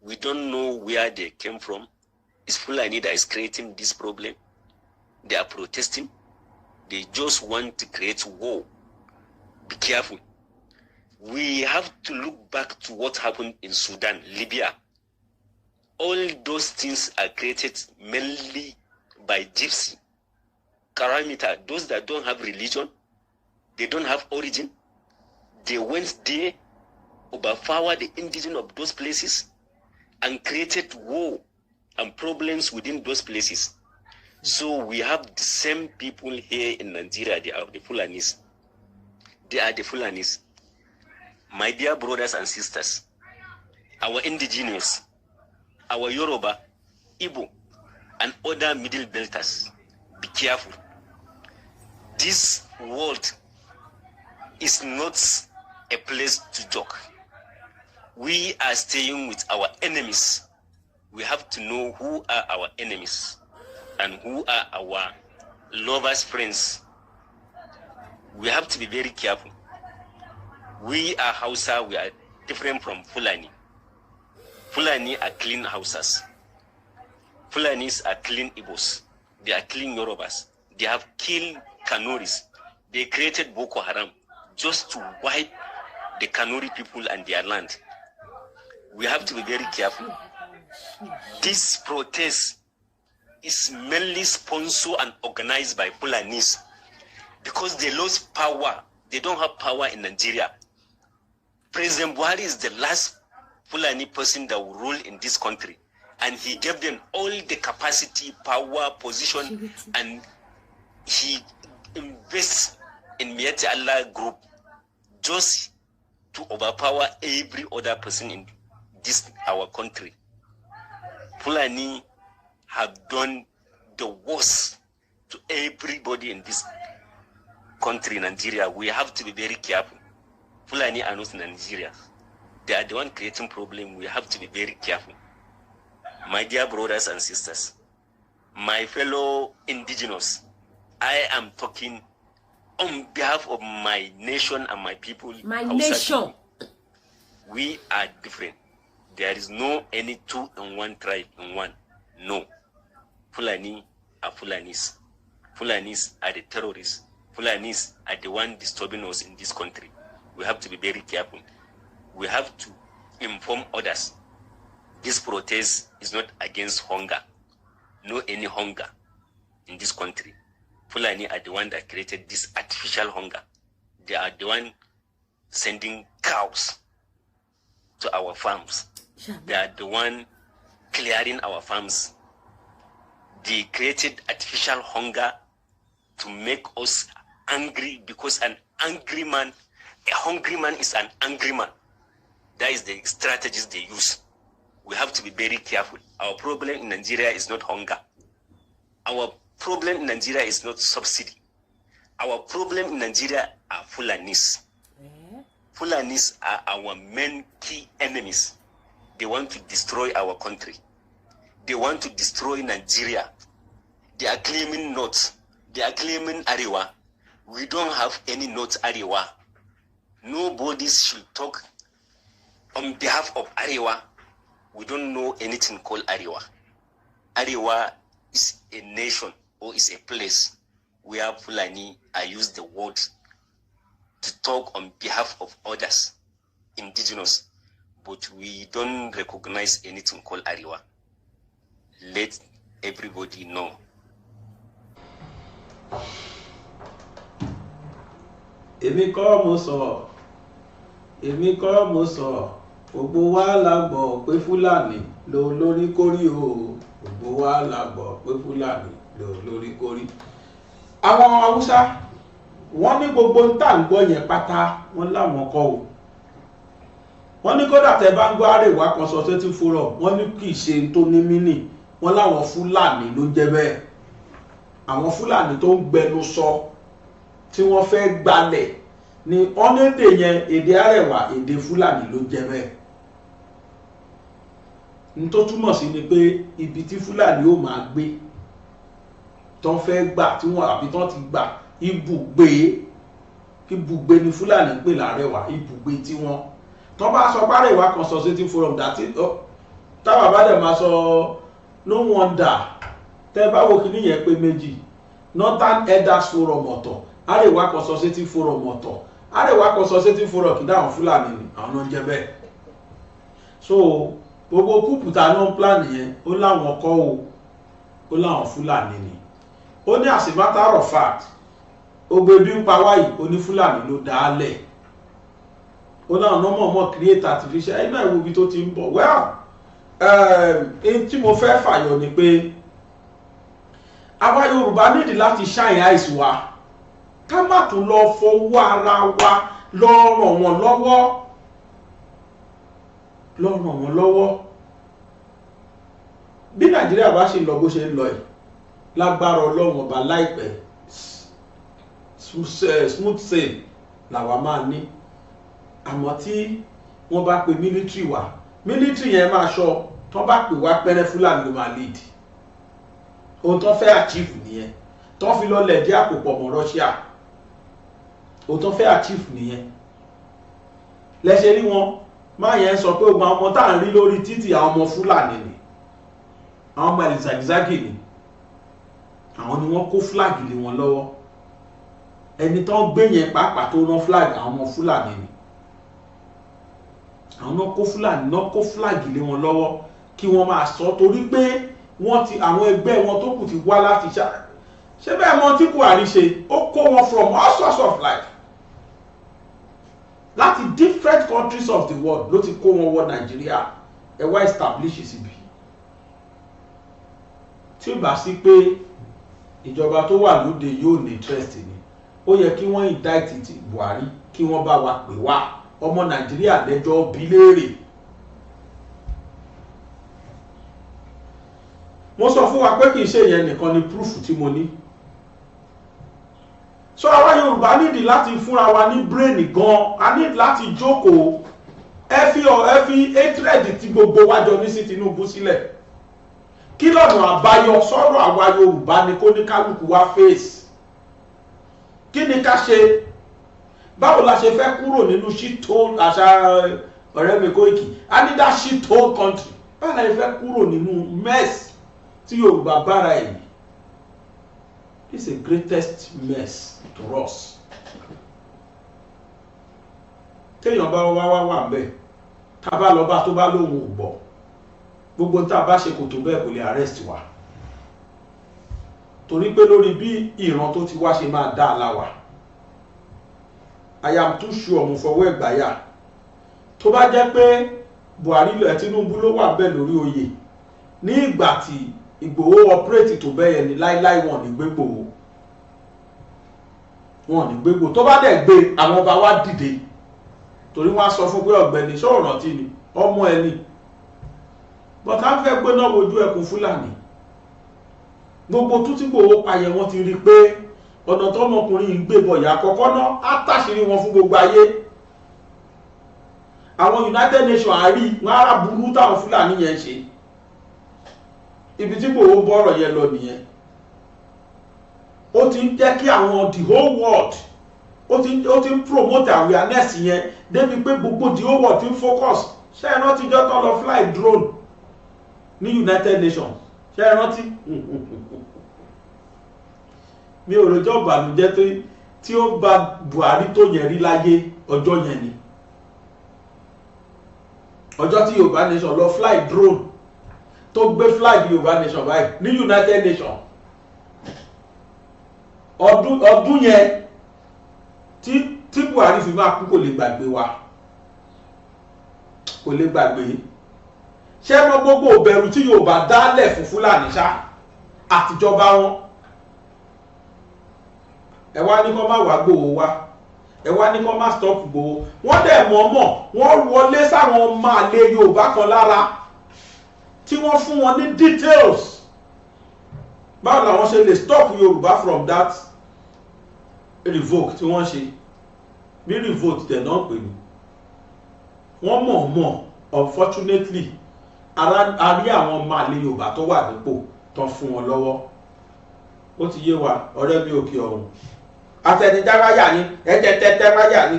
We don't know where they came from. It's Fulani that is creating this problem. They are protesting. They just want to create war. Be careful. We have to look back to what happened in Sudan, Libya. All those things are created mainly by gypsy, Karamita, those that don't have religion, they don't have origin. They went there, overpowered the indigenous of those places, and created war and problems within those places. So we have the same people here in Nigeria. They are the Fulanis. They are the Fulanis. My dear brothers and sisters, our indigenous, our Yoruba, Igbo, and other middle belters, be careful. This world is not a place to joke. We are staying with our enemies. We have to know who are our enemies and who are our lovers, friends. We have to be very careful. We are Hausa, we are different from Fulani. Fulani are clean Hausas. Fulanis are clean Igbos. They are clean Yorubas. They have killed Kanuris. They created Boko Haram just to wipe the Kanuri people and their land. We have to be very careful. This protest is mainly sponsored and organized by Fulanis because they lost power. They don't have power in Nigeria. President Buhari is the last Fulani person that will rule in this country. and he gave them all the capacity, power, position, and he invests in Miyetti Allah group just to overpower every other person in this our country. Fulani have done the worst to everybody in this country, Nigeria. We have to be very careful. Fulani are not Nigeria. They are the one creating problem. We have to be very careful. My dear brothers and sisters, my fellow indigenous, I am talking on behalf of my nation and my people. My nation. We are different. There is no any two in one tribe in one. No. Fulani are Fulanis. Fulanis are the terrorists. Fulanis are the one disturbing us in this country. We have to be very careful. We have to inform others. This protest is not against hunger. No any hunger in this country. Fulani are the one that created this artificial hunger. They are the one sending cows to our farms. They are the one clearing our farms. They created artificial hunger to make us angry, because an angry man, a hungry man is an angry man. That is the strategies they use. We have to be very careful. Our problem in Nigeria is not hunger. Our problem in Nigeria is not subsidy. Our problem in Nigeria are Fulanis. Fulanis are our main key enemies. They want to destroy our country. They want to destroy Nigeria. They are claiming North. They are claiming Ariwa. We don't have any North Ariwa. Nobody should talk on behalf of Ariwa. We don't know anything called Ariwa. Ariwa is a nation or is a place where Fulani I use the word to talk on behalf of others, indigenous, but we don't recognize anything called Ariwa. Let everybody know. Èmi kọ́ mo sọ, èmi kọ́ mo sọ, gbogbo wa la gbọ́ pé Fúlàní ló lórí kórí o, gbogbo wa la gbọ́ pé Fúlàní ló lórí kórí. Àwọn Haúsá wọ́n ní gbogbo ń tà ń gbọ́ yẹn pátá wọ́n láwọn kọ́ o. Wọ́n ní kódà tẹ́ bá ń gbọ́ Arewa Consultative Forum, wọ́n ní kì í ṣe tó ní mínì, wọ́n láwọn Fúlàní ló jẹ́ bẹ́ẹ̀. Àwọn Fúlàní tó ń gbẹnu sọ tí wọ́n fẹ́ gbalẹ̀ ni ọ́nẹ́dè yẹn, èdè Arewa, èdè Fúlàní ló jẹ́ bẹ́ẹ̀. N tó túmọ̀ sí ni pé ibi tí Fúlàní ó máa gbé tán fẹ́ gbà tí wọ́n àbí tán ti gbà ibùgbé ni Fúlàní ń pè l'Arewa, ibùgbé tí wọ́n tán bá sọ pé Arewa Consultative Forum dàtí táwa bá dẹ̀ máa sọ no wonder tẹ́ bá wò kíní yẹn pé méjì, Northern Elders Forum ọ̀tọ̀, Arewa Consultative Forum ọ̀tọ̀. Arewa Consultative Forum kì í dáhùn Fúlàní ni àwọn náà jẹ́ bẹ́ẹ̀. So gbogbo kúpùtà náà plan yẹn ó láwọn kọ́ o, ó láwọn Fúlàní ni. Ó ní as a matter of fact ogbe bí ń pa wáyìí ó ní Fúlàní ló dá á lẹ̀. Ó náà mọ̀ create artificial iná ìwo ibi tó ti ń bọ̀. Well èyí tí mo fẹ́ fàyọ ni pé àwa Yorùbá nídìí láti shine eyes wa, ká má tún lọ fọwọ́ ara wa lọ ràn wọ́n lọ́wọ́. Bí Nàìjíríà bá ṣe lọ bó ṣe ń lọ yìí, lágbára Ọlọ́run ọba láìpẹ́ smooth sail làwa máa ní. Àmọ́ tí wọ́n bá pe military wa, military yẹn máa ṣọ́, tán bá pè wá pẹ́rẹ́ Fúlàní ló máa lead. Ohun tán fẹ́ achieve nìyẹn, tán fi lọ lẹ̀ dí àpò pọ̀ mọ́ Russia. Ohun tán fẹ́ achieve nìyẹn. Lẹ́ṣẹ̀ rí wọn máa yẹn sọ pé ogun àwọn ọmọ tá à ń rí lórí títì àwọn ọmọ Fúlàní ni, àwọn ọmọ ẹ̀lìsàgìságì ni, àwọn ni wọ́n kó flag lé wọn lọ́wọ́. Ẹni tán gbé yẹn pàápàá tó rán flag àwọn ọmọ Fúlàní ni, àwọn náà kó Fúlàní náà kó flag lé wọn lọ́wọ́ kí wọ́n máa sọ, torí pé wọ́n ti àwọn ẹgbẹ́ wọn tó kù ti wá láti ṣe bẹ́ẹ̀ mọ́ tí Buhari ṣe, ó kó wọn from all sorts of life láti different countries of the world ló ti kó wọn wọ Nàìjíríà ẹ wá establish síbi. tí ó bá sí pé ìjọba tó wà lóde yóò ní interest ni ó yẹ kí wọ́n indict ti Buhari kí wọ́n bá wa pè wá ọmọ Nàìjíríà lẹ́jọ́ bí léèrè. mo sọ fún wa pé kì í ṣe ìyẹn nìkan ni proof tí mo ní. so àwa Yorùbá nídìí láti fúnra wa ní brain gan, a ní láti jókòó ẹ fi hatred tí gbogbo wa jọ ní sí Tinubu sílẹ̀. Kí lọ́nà àbáyọ sọ̀rọ̀ àwa Yorùbá ni kó ní kálukú wa face. Kí ni ká ṣe? Báwo la ṣe fẹ́ kúrò nínú shithole àṣà ọ̀rẹ́ mi Koiki? A ní that shithole country. Báwo la ṣe fẹ́ kúrò nínú mess tí Yorùbá bára ẹ̀? This is the greatest mess to us. Téèyàn bá wà ń bẹ̀, tá bá lọ bá tó bá lóhun ò gbọ́. Gbogbo tá a bá ṣe kò tó bẹ́ẹ̀ kò lè arrest wa. Torí pé lórí bí ìran tó ti wá ṣe máa dá aláwa. I am too sure mo fọwọ́ ẹ̀gbáyà. Tó bá jẹ́ pé Buhari Tinubu ló wà bẹ́ẹ̀ lórí oyè ní ìgbà tí Ìgbòho operate tó bẹ́ẹ̀ ni láíláí wọn ní gbégbòho. Wọn ní gbégbòho. Tó bá dẹ̀ gbé àwọn ọba wa dìde. Torí wọ́n á sọ fún pé ọ̀gbẹ́ni ṣó rántí ni ọmọ ẹni. But a fẹ́ gbé náà wojú ẹkùn Fúlàní. Gbogbo tún tí Ìgbòho payẹ wọn ti rí pé ọ̀nà tó ọmọkùnrin yìí gbé bọ̀ yà àkọ́kọ́ náà á tàṣírí wọn fún gbogbo ayé. Àwọn United Nations àárí wọn ará burú táwọn Fúlàní yẹn ṣe. Ibi tí Ìgbòho bọ̀rọ̀ yẹn lọ nìyẹn. Ó ti ń jẹ́ kí àwọn the whole world ó ti ń promote awareness yẹn débi pé gbogbo the whole world ti ń focus. Ṣé ẹ rántí jọ́ tán lọ fly drone ní United Nations? Ṣé ẹ rántí? Mi ò rojọ́ ìbànújẹ́ tí ó bá Buhari tó yẹn rí láyé ọjọ́ yẹn ni. Ọjọ́ tí Yorùbá Nation lọ fly drone tó gbé flag Yorùbá Nation báyìí ní United Nations. Ọdún yẹn tí Buhari fi máa kú kò lè gbàgbé wa. Kò lè gbàgbé. Ṣé mọ̀ gbogbo ìbẹ̀rù tí Yorùbá dálẹ̀ fún Fúlàní ṣá àtijọba wọn? Ẹ wá ní kó má wá Gbòho wá, ẹ wá ní kó má stop Gbòho. Wọ́n dẹ̀ mọ̀ọ́mọ̀ wọ́n wọlé sáwọn ọmọ àlè Yorùbá kan lára tí wọ́n fún wọn ní details. Báwo làwọn ṣe lè stop Yorùbá from that revoke tí wọ́n ṣe? Bí revolt tẹ̀ náà pè ní. Wọ́n mọ̀ọ́mọ̀ unfortunately a rí àwọn ọmọ àlè Yorùbá tó wà nípò tán fún wọn lọ́wọ́. Ó ti yé wa ọ̀rẹ́ mi òkè ọ̀run. Àtẹnidáráyà ni ẹ̀jẹ̀tẹ̀tẹ̀ráyà ni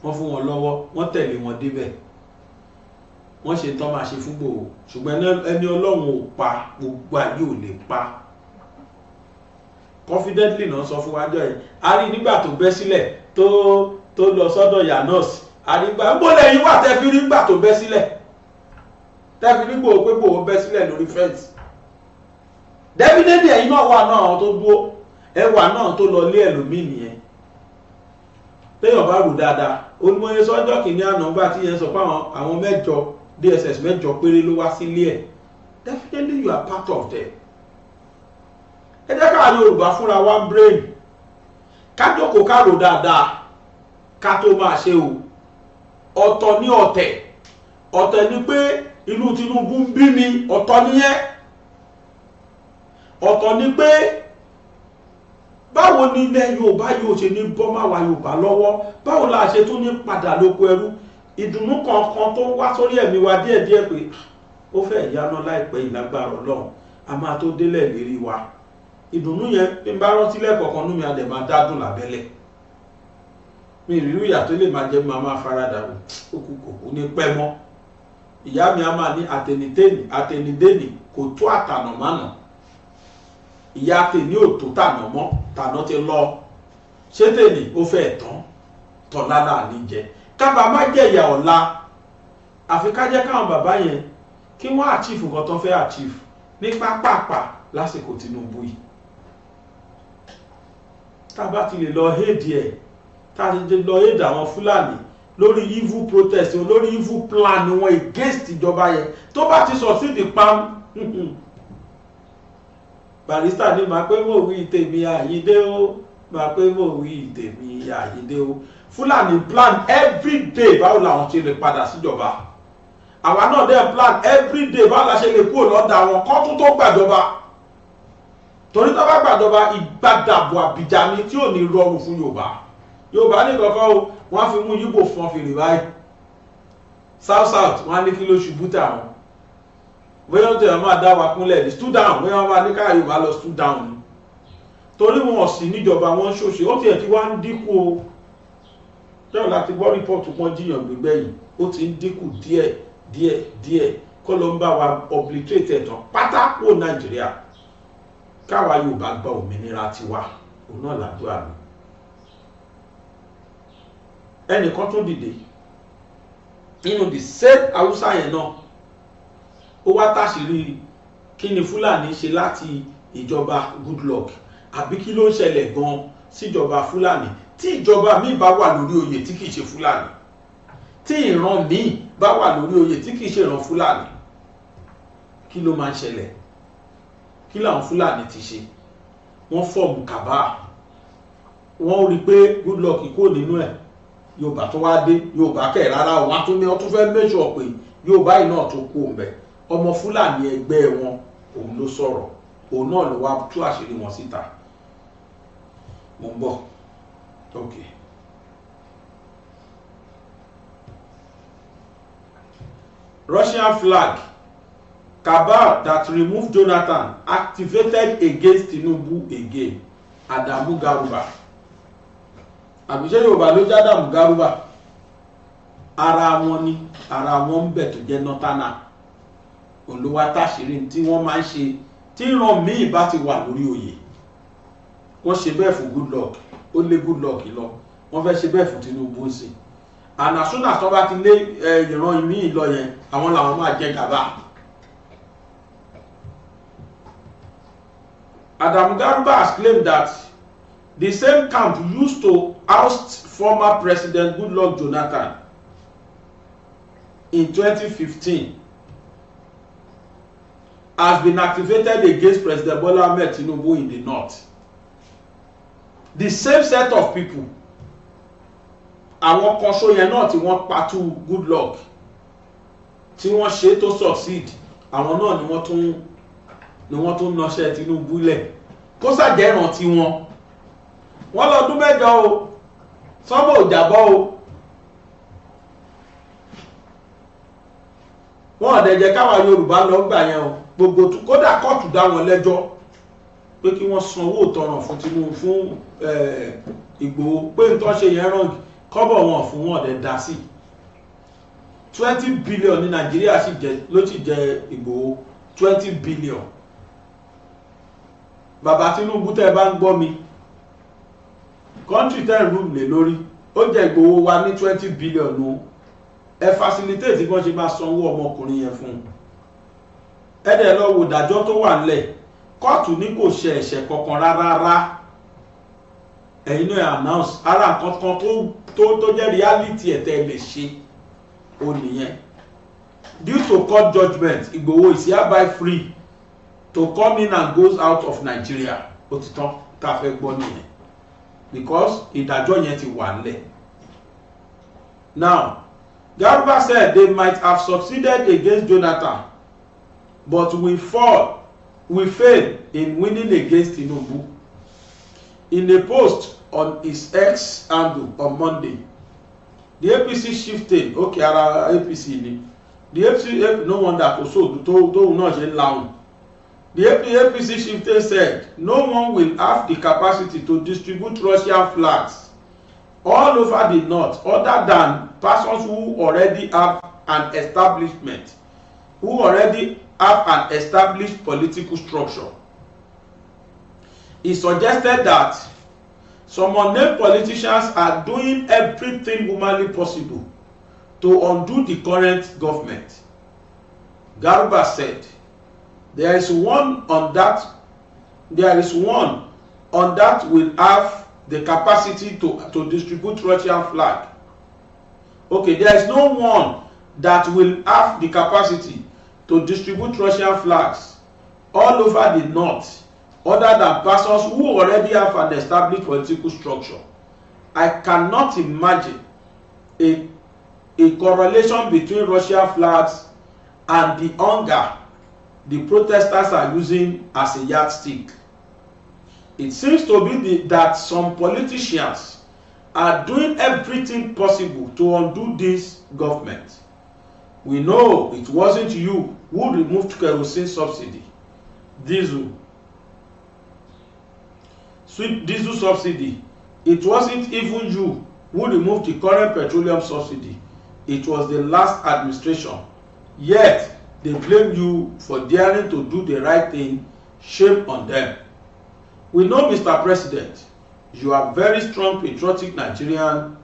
wọ́n fún wọn lọ́wọ́, wọ́n tẹ̀lé wọn débẹ̀. Wọ́n ṣe tán máa ṣe fún Ìgbòho. Ṣùgbọ́n ẹni Ọlọ́run ò pa gbogbo ayé ò lè pa. Confidently náà sọ fún wájọ́ yìí. A rí nígbà tó bẹ́ sílẹ̀ tó lọ sọ́dọ̀ Yanos. A rí gbà gbọ́dọ̀ yìí wà tẹ́ fi rí gbà tó bẹ́ sílẹ̀. Tẹ́ fi rí Ìgbòho pé Ìgbòho bẹ́ sílẹ̀ lórí fence. Definitely ẹ̀yin náà wà náà tó dúró. Ẹwà náà tó lọ lé ẹlòmíì nìyẹn. Téèyàn bá rò dáadáa. Onímọ̀ye sọ́jọ́ kìíní àná gbà tí yẹn sọ pé àwọn mẹ́jọ DSS mẹ́jọ péré ló wá sílé ẹ̀. Definitely you are part of them. Ẹ jẹ́ ká Yorùbá fúnra wa brain. Ká jókòó ká rò dáadáa. Ká tó máa ṣe o. Ọ̀tọ̀ ní ọ̀tẹ̀. Ọ̀tẹ̀ ni pé inú Tinubu ń bí mi. Ọ̀tọ̀ nìyẹn. Ọ̀tọ̀ ni pé báwo ni ilẹ̀ Yorùbá yóò ṣe ní bọ́ máa wà Yorùbá lọ́wọ́? Báwo la ṣe tún ní padà lóko ẹrú? Ìdùnnú kankan tó wá sórí ẹ̀mí wa díẹ̀díẹ̀ pé ó fẹ́ ìyáná láìpẹ́ ìlágbára Ọlọ́run a máa tó délẹ̀ lérí wa. Ìdùnnú yẹn bí n bá rántí lẹ́kọ̀ọ̀kan nú mi a dẹ̀ máa dádùn lábẹ́lẹ̀. Mi ìrírí ìyà tó lè máa jẹ́ máa máa faradà rò kò ní pẹ́ mọ́. Ìyá mi a máa ní àtẹnidéni kò tó àtànàmánà. Ìyá tèmi ò tó tànà mọ́, tànà ti lọ. Ṣé tèmi ó fẹ́ tán? Tọ́lá náà ní jẹ. Kábà má jẹ ìyà ọ̀la. Àfi ká jẹ́ káwọn bàbá yẹn kí wọ́n achieve nǹkan tó fẹ́ achieve ní pápápá lásìkò Tinubu yìí. Tá bá ti lè lọ hédì ẹ̀, tá ti lè lọ hédì àwọn Fúlàní lórí evil protest, lórí evil plan wọn against ìjọba yẹn. Tó bá ti succeed pam, Barrister ní máa pé mò wí tèmi Àyíndé o, máa pé mò wí tèmi Àyíndé o. Fulani plan every day báwo làwọn ṣe lè padà síjọba. Àwa náà dẹ̀ plan every day báwo la ṣe lè kúrò lọ́dà wọn kán tún tó gbàjọba. Torí tó bá gbàjọba ìgbàdàbọ̀ àbíjà ni tí ò ní rọrùn fún Yorùbá. Yorùbá ní kankan o, wọ́n fi mú Yíbò fún fèrè báyìí. South wọ́n á ní kí ló ṣubú tàwọn. Bóyá ó tẹ̀lé máa dá wa kúnlẹ̀ ní stood down, bóyá wọ́n wá ní káyọ̀ bá lọ stood down ni. Torí wọn sì níjọba wọn ṣòṣe, ó tiẹ̀ ti wá ń dínkù o. Jọ́ọ̀ láti gbọ́ rìpọ́ọ̀tù pọ́n jiyàn gbígbẹ́ yìí, ó ti ń dínkù díẹ̀ kó ló ń bá wa obliterate ẹ̀tàn pátákó Nàìjíríà. Káwa Yorùbá gba òmìnira tiwa, òun náà làdúrà mi. Ẹnìkan tún dìde nínú the same Haúsá yẹn náà, ó wá táṣìírí kí ni Fúlàní ṣe láti ìjọba Goodluck àbí kí ló ń ṣẹlẹ̀ gan síjọba Fúlàní tí ìjọba míì bá wà lórí oyè tí kìí ṣe Fúlàní, tí ìran míì bá wà lórí oyè tí kìí ṣe ìran Fúlàní, kí ló máa ń ṣẹlẹ̀? Kí làwọn Fúlàní ti ṣe? Wọ́n fọ́ọ̀mù kàbá, wọ́n rí i pé Goodluck kò nínú ẹ̀, Yorùbá tó wá dé, Yorùbá kẹ̀ rárá o, wọ́n tún ní wọ́n tún fẹ́ make sure pé Yorùbá yìí náà tó kú òun bẹ̀. Ọmọ Fúlàní ẹgbẹ́ wọn òun ló sọ̀rọ̀, òun náà ló wá tú àṣírí wọn síta. Mo ń bọ̀. Okay. Russian flag cabal that removed Jonathan activated against Tinubu again. Adamu Garba. Àbíṣẹ́ Yorùbá ló jẹ́ Adamu Garba. Ara wọn ni, ara wọn ń bẹ̀ tó jẹ́ nọ́tánà. Olúwa táṣìírí tí wọ́n máa ń ṣe tí ìran míì bá ti wà lórí oyè. Wọ́n ṣe bẹ́ẹ̀ fún Goodluck, ó lé Goodluck lọ. Wọ́n fẹ́ ṣe bẹ́ẹ̀ fún Tinubu sí. And as soon as wọ́n bá ti lé ìran míì lọ yẹn, àwọn làwọn máa jẹ gàba. Adamu Garba has claimed that the same camp used to oust former President Goodluck Jonathan in 2015 has been activated against President Bola Ahmed Tinubu in the north. The same set of people, àwọn kan ṣó yẹn náà tí wọ́n pàtó Goodluck, tí wọ́n ṣe tó succeed, àwọn náà ni wọ́n tún nọṣẹ́ Tinubu lẹ̀ kó sàjẹ́ ìrántí wọn. Wọ́n lọ́dún mẹ́jọ o, sọ́mọ́ ò jábọ́ o. Wọ́n ọ̀dẹ̀ jẹ́ káwa Yorùbá lọ gbà yẹn o. Gbogbo kódà kóòtù dá wọn lẹ́jọ́ pé kí wọ́n sanwó ìtanràn fún Tinubu fún Ìgbòho pé nǹkan ṣe yẹn rán kọ́bọ̀ wọn fún wọn ọ̀dẹ̀ dá sí. 20 billion ní Nàìjíríà ló sì jẹ Ìgbòho 20 billion. Bàbá Tinubu tẹ́ bá ń gbọ́ mi, country ten room lè lórí, ó jẹ Ìgbòho wa ní 20 billion o. Ẹ facilitate bọ́n ṣe máa sanwó ọmọkùnrin yẹn fún un. Ẹ̀dẹ̀ lọ wò dájọ́ tó wà nílẹ̀, kóòtù ní kò ṣe ẹ̀ṣẹ̀ kankan rárá. Ẹ̀yin náà announce ara nǹkan tó jẹ́ reality ẹ̀tẹ́ lè ṣe ó nìyẹn. Due to court judgment, Ìgbòho is hereby free to come in and goes out of Nigeria. Ó ti tán tá a fẹ́ gbọ́ nìyẹn, because ìdájọ́ yẹn ti wà nílẹ̀. Now, Garba said they might have succeeded against Jonathan, but we failed in winning against Tinubu. In a post on his X handle on Monday, the APC shifted. Okay, ara APC ni. The APC, no wonder also tó not ṣe loud. The APC shifted said no one will have the capacity to distribute Russian flags all over the north other than persons who already have an establishment, who already have an established political structure. He suggested that some unnamed politicians are doing everything humanly possible to undo the current government. Garba said, there is one on that will have the capacity to distribute Russian flag. Okay, there is no one that will have the capacity to distribute Russian flags all over the north other than persons who already have an established political structure. I cannot imagine a correlation between Russian flags and the hunger the protesters are using as a yardstick. It seems to be that some politicians are doing everything possible to undo this government. We know it wasn't you who removed kerosene subsidy, diesel subsidy. It wasn't even you who removed the current petroleum subsidy. It was the last administration. Yet they blame you for daring to do the right thing. Shame on them. We know, Mr. President, you are very strong, patriotic Nigerian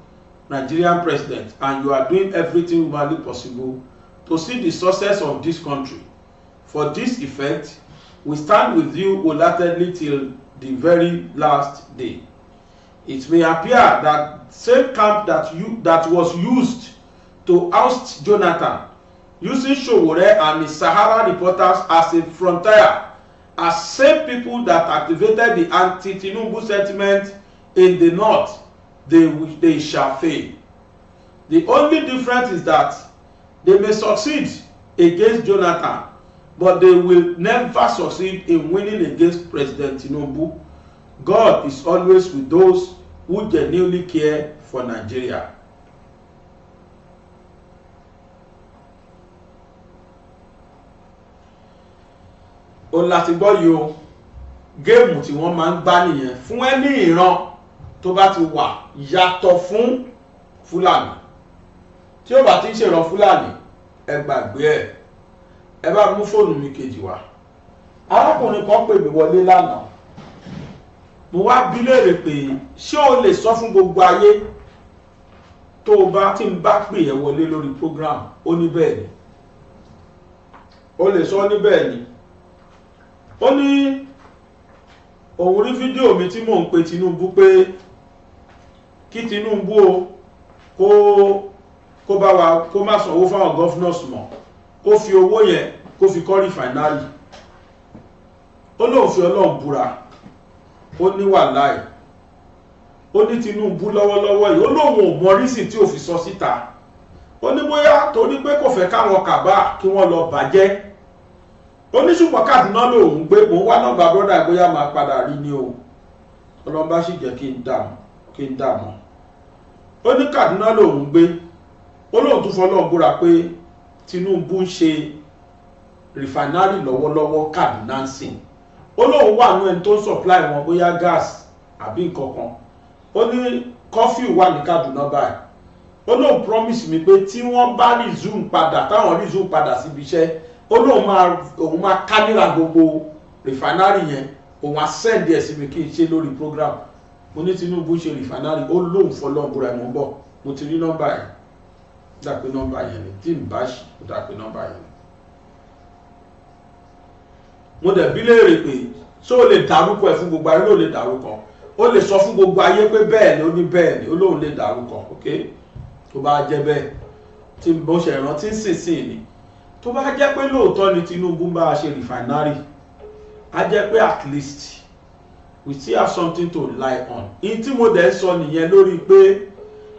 president, and you are doing everything humanly possible to see the success of this country. For this effect, we stand with you wholeheartedly till the very last day. It may appear that same camp that was used to oust Jonathan, using Sowore and his Sahara reporters as a frontier, as same people that activated the anti-Tinubu sentiment in the north, they shall fail. The only difference is that they may succeed against Jonathan, but they will never succeed in winning against President Tinubu. God is always with those who genuinely care for Nigeria. Ó láti gbọ́ yìí o, géèmù tí wọ́n máa ń gbá nìyẹn fún ẹni ìran tó bá ti wà yàtọ̀ fún Fulani. Tí ó bá ti ń ṣèràn Fulani, ẹ gbàgbé ẹ bá mú fóònù mi kejì wá. Arákùnrin kan pè mí wọlé lánàá. Mo wá bi léèrè pé ṣé o lè sọ fún gbogbo ayé tó o bá tí ń bá pè ẹ́ wọlé lórí program? Ó ní bẹ́ẹ̀ ni. O lè sọ ní bẹ́ẹ̀ ni. Ó ní òun rí fídíò mi tí mò ń pe Tinubu pé kí Tinubu o kó bá wa kó má sanwó fáwọn governors mọ́, kó fi owó yẹn kó fi kọ́ refinery. Ó lóun fi Ọlọ́run búra, ó ní wàláì, ó ní Tinubu lọ́wọ́lọ́wọ́ yìí, ó lóun ò mọ rísì tí ò fi sọ síta. Ó ní bóyá torí pé kò fẹ́ káwọn kàbá kí wọ́n lọ bàjẹ́. Ó ní ṣùgbọ́n Kaduna lòun gbé, mò ń wá nọ́mbà brọ́dà bóyá máa padà rí ní o. Ọlọ́run bá sì jẹ́ kí n dààmú. Ó ní Kaduna lòun gbé, ó lóun tún fọlọ́run búra pé Tinubu ń ṣe refinery lọ́wọ́lọ́wọ́ Kaduna ń sìn. Ó lóun wà nú ẹni tó ń supply wọn bóyá gas àbí nǹkan kan. Ó ní coffee wà ní Kaduna báyìí. Ó lóun promise mi pé tí wọ́n bá resume padà, táwọn resume padà síbi iṣẹ́, ó lóun máa kámẹ́rà gbogbo refinery yẹn, òun á send ẹ̀ sí mi kí n ṣe lórí program. Mo ní Tinubu ṣe refinery, ó lóun fọlọ́run búra ẹ̀ mọ́ bọ̀. Mo ti rí nọ́mbà yẹn, dà pé nọ́mbà yẹn ni, tí n bá ṣì ó dà pé nọ́mbà yẹn ni. Mo dẹ̀ bi léèrè pé ṣé o lè dárúkọ ẹ̀ fún gbogbo ayé? Ló lè dárúkọ, ó lè sọ fún gbogbo ayé pé bẹ́ẹ̀ ni, ó ní bẹ́ẹ̀ ni, ó lóun lè dárúkọ. Ok, tó bá jẹ́ bẹ́ẹ̀ tí mo ṣe ìrántí sínsìn ni, tó bá jẹ́ pé lóòótọ́ ni Tinubu bá a ṣe refinery, á jẹ́ pé at least we still have something to rely on. In tí mo dẹ̀ sọ nìyẹn lórí pé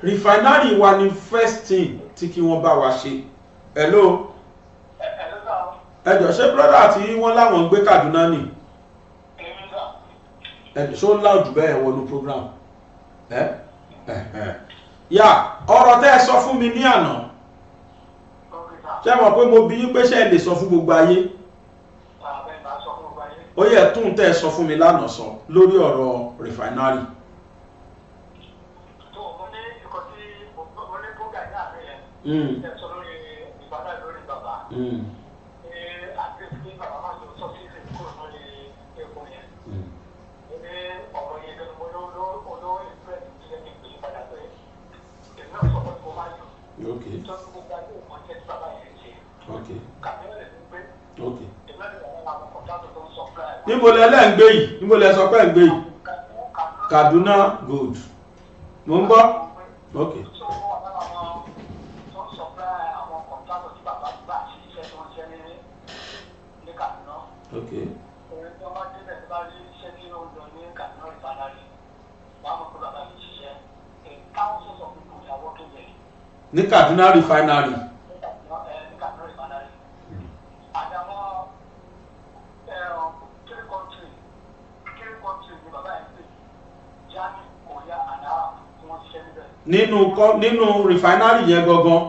refinery wa ni first thing tí kí wọ́n bá wa ṣe. Hello. Ẹjọ́ ṣé brother tí wọ́n láwọn gbé Kaduna ni? Ẹjọ́ ṣó loud bẹ́ẹ̀ wọnú program? Yà ọ̀rọ̀ tẹ́ ẹ sọ fún mi ní àná. Ṣé mọ̀ pé mo bi yín pé ṣé ẹ lè sọ fún gbogbo ayé? Ó yẹ tún tẹ́ ẹ sọ fún mi lánàá sọ lórí ọ̀rọ̀ refinery. Okay. Okay. Okay. Níbo lẹ lẹ́ ń gbé yìí? Níbo lẹ sọ pé ń gbé yìí? Kaduna, good. Mo ń gbọ́. Okay. Okay. ní Kaduna refinery. nínú refinery yẹn gangan.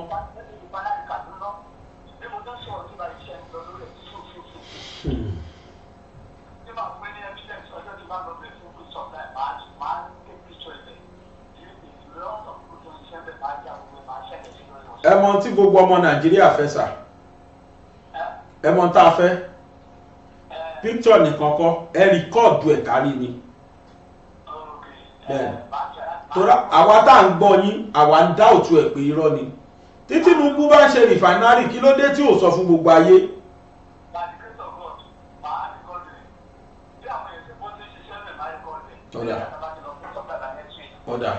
ẹ mọ̀ tí gbogbo ọmọ Nàìjíríà fẹ́ sà, ẹ mọ̀ tá a fẹ́ picture nìkan kọ́, ẹ rìkọ́ọ̀dù ẹ̀ kárí ni. bẹ́ẹ̀ni torí àwa tá à ń gbọ́ yín àwa ń dá òtún ẹ̀ pé irọ́ ni. tí Tinubu bá ṣe rìfánárì kí ló dé tí ò sọ fún gbogbo ayé. ọ̀dà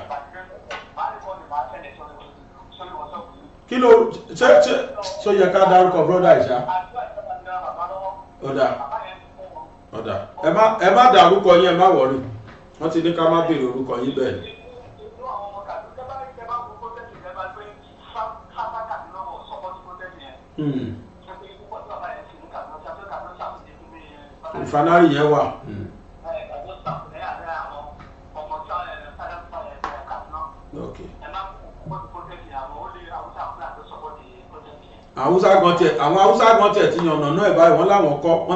kí ló ṣe yẹ ká dárúkọ brọ́dà ìṣá. ọ̀dà ẹ má dárúkọ yín, ẹ má wọ̀rí, wọ́n ti ní ká má béèrè orúkọ yín bẹ́ẹ̀ ni. Refinery yẹn wà. àwọn Haúsá gan tẹ̀ ti yànnà náà ẹ̀ báyìí wọ́n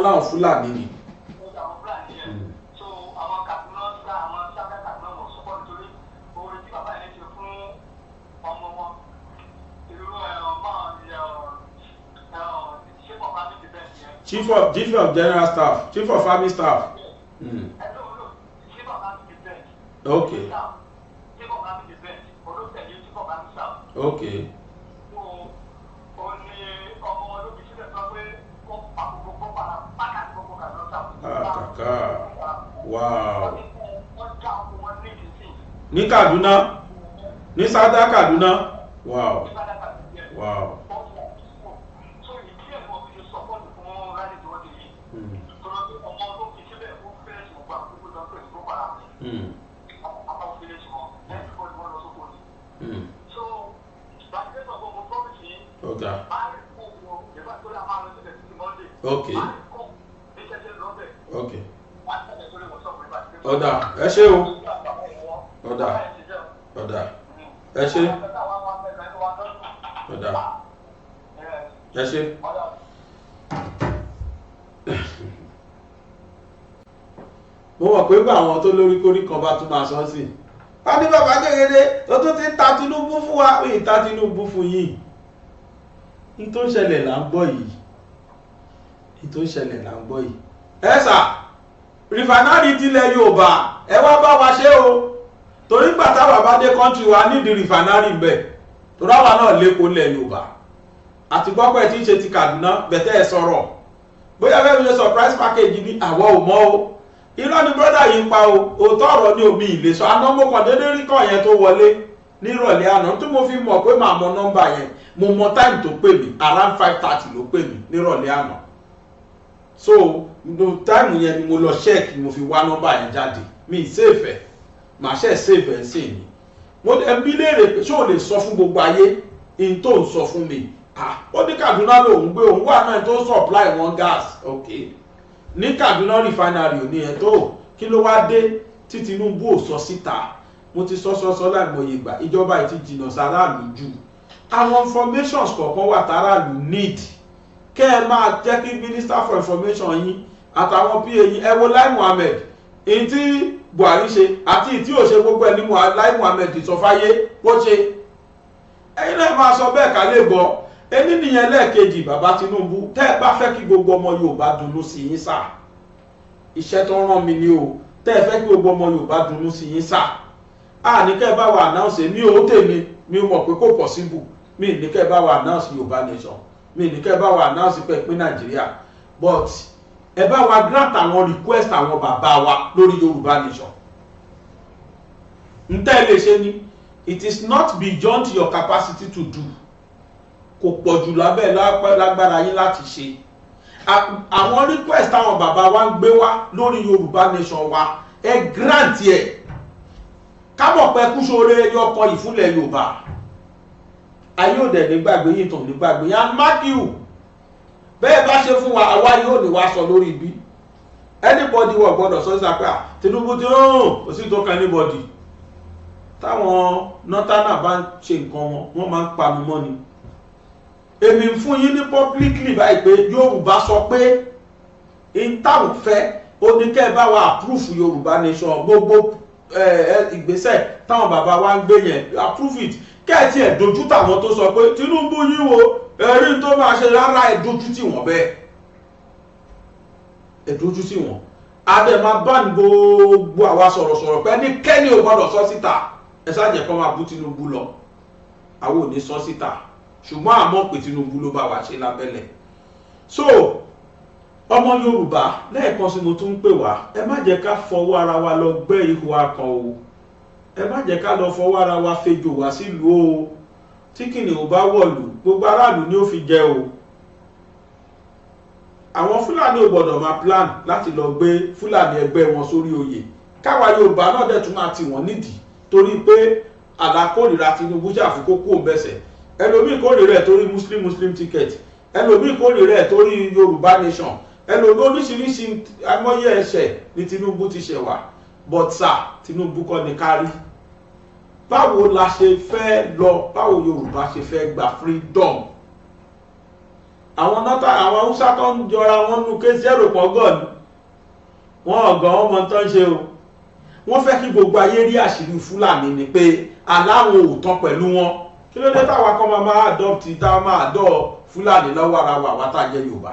láwọn Fúlàní ni. Chief of General Staff, Chief of Army Staff. Okay. Okay. Kàkà. Wow. Ní Kaduna, ní Sada Kaduna. Wow. Wow. Okay. Okay. Ọ̀dà ẹ ṣé o. Ọ̀dà ẹ ṣé. Ọ̀dà ẹ ṣé. Mo mọ̀ pé gbà àwọn tó lórí kórí kan bá tún máa sọ sí. A ní bàbá Gẹ́gẹ́dẹ́ tó tún ti ń ta Tinubu fún wa, ó ta Tinubu fún yìí. Ní tó ń ṣẹlẹ̀ là ń gbọ́ yìí. Ẹ sà rìfánárì tilẹ̀ Yorùbá ẹ wá bá wa ṣe o, torí gbà táwa bá dé kọ́ńtì wa nídìí rìfánárì bẹ̀ torí àwa náà lẹ́kọ̀ọ́ lẹ̀ Yorùbá àti gbọ́pẹ́ tí ń ṣe ti Kaduna bẹ̀tẹ̀ ẹ sọ̀rọ̀ bóyá bẹ́ẹ̀ mi ṣe surprise package ní àwọ̀ ò mọ́ o, irọ́ ni brọ́dà yìí ń pa o, òótọ́ ọ̀rọ̀ ní omi ìlé sọ àná mo kàn déédéé rí kọ́ yẹn tó wọlé nírọ̀lẹ́ àná tí mo fi mọ̀ pé màá mọ nọ́mbà yẹn, mo mọ time tó pè mí around 5:30 ló pè mí nírọ̀lẹ́ àná. So no time yẹn ni mo lọ check mo fi wá nọ́mbà yẹn jáde, mi save màá ṣe save ẹ̀ sí ni. Mo ẹbí léèrè pé ṣé o lè sọ fún gbogbo ayé in tó ń sọ fún mi. Ó ní Kaduna lòun gbé òun wà náà tó supply wọn gas. Okay. Ní Kaduna refinery ò ní ẹ̀ tó kí ló wá dé tí Tinubu ò sọ síta. Mo ti sọ láìmọye ìgbà ìjọba yìí ti jìnnà sáráàlú jù. Àwọn informations kọ̀ọ̀kan wà táráàlú need. Kẹ́ ẹ máa jẹ́ kí Minister for Information yín àtàwọn PA yín ẹ wo Lai Muhammed èyí tí Buhari ṣe àti ìtí ò ṣe gbogbo ẹni Lai Muhammed sọ fáyé bó ṣe. Ẹ̀yin náà máa sọ bẹ́ẹ̀ ká lè gbọ́. Ẹni nìyẹn lẹ́ẹ̀kejì bàbá Tinubu tẹ́ ẹ bá fẹ́ kí gbogbo ọmọ Yorùbá dunnú sí yín sà. Iṣẹ́ tó rán mi ni o, tẹ́ ẹ fẹ́ kí gbogbo ọmọ Yorùbá dunnú sí yín sà. Ní kẹ́ ẹ bá wa announce mi ò tèmi mi mọ̀ pé kò possible, mi ní kẹ́ ẹ bá wa announce Yorùbá nation, mi ní kẹ́ ẹ bá wa announce pé Nàìjíríà, but ẹ bá wa grant àwọn request àwọn bàbá wa lórí Yorùbá nation. Ntẹ́ lè ṣe ni, it is not beyond your capacity to do. Kò pọ̀jù lábẹ́ lágbára yín láti ṣe. Àwọn request àwọn bàbá wa ń gbé wá lórí Yorùbá nation wa ẹ grant ẹ̀. Kábọ̀ pẹ́ kú sóore ẹyọ ọkọ̀ ìfúnlẹ̀ Yorùbá. ayé ò dẹ̀ ní gbàgbé yìí tàn ní gbàgbé yẹn mark you bẹ́ẹ̀ bá ṣe fún wa àwa yóò ní wá sọ lórí ibi anybody wọ̀ gbọ́dọ̀ sọ sí àpẹ́ Tinubu tí ó kò sí tó kan anybody táwọn nọ́tánà bá ń ṣe nǹkan wọn máa ń panu mọ́ ni èmi ń fún yín ní publicly báyìí pé Yorùbá sọ pé intanet fẹ́ oníkẹ́ bá wa approve Yorùbá nation gbogbo ìgbésẹ̀ táwọn bàbá wa ń gbé yẹn approve it kẹ́ẹ̀tì ẹ̀ dojú táwọn tó sọ pé Tinubu yín wo ẹ̀rí tó máa ṣe rárá ẹ̀ dojú tì wọ́n bẹ́ẹ̀ ẹ̀ dojú tì wọ́n adẹ́mà bá ní gbogbo àwa sọ̀rọ̀sọ̀rọ̀ pé ní kẹ́ni ò gbọ́dọ̀ sọ síta ẹ ṣáàjẹ́ kọ́ máa bú Tinubu lọ àwọn ò ní sọ síta ṣùgbọ́n àmọ́ pé Tinubu ló bá wa ṣe lábẹ́lẹ̀ so ọmọ Yorùbá lẹ́ẹ̀kan sí mo tún ń pè wá ẹ má jẹ́ ká fọwọ́ ara wa lọ gbẹ́ ihò akàn o ẹ má jẹ́ ká lọ fọwọ́ ara wa fejò wá sílùú o tí kìnìún bá wọ̀lú gbogbo aráàlú ni ó fi jẹ o àwọn Fúlàní ò gbọ́dọ̀ máa plan láti lọ gbé Fúlàní ẹgbẹ́ wọn sórí oyè káwa Yorùbá náà dẹ̀ tún máa tì wọ́n nídìí torí pé àlàkórìíra Tinubu ṣàfikún kó bẹ́sẹ̀ ẹlòmíì kórìíra ẹ̀ torí muslim ticket ẹlòmíì kórìíra ẹ̀ torí Yorùbá nation ẹlòmíì oríṣiríṣi amóyè ẹ̀ṣẹ̀ ní Tinubu ti ṣẹ̀ wá but sir Tinubu kọ́ ni kárí báwo la ṣe fẹ́ lọ báwo Yorùbá ṣe fẹ́ gba freedom àwọn nọ́tà àwọn Haúsá tó ń jọra wọn nú ké zero pọ̀gọ́ ni wọ́n ọ̀gàn ọmọ tó ń ṣe o wọ́n fẹ́ kí gbogbo ayé rí àṣírí Fúlàní ni pé aláwọn ò tán pẹ̀lú wọn kí ló dé táwa kan máa adopt táwa máa adọ́ Fúlàní lọ́wọ́ ara wa wá tá a jẹ́ Yorùbá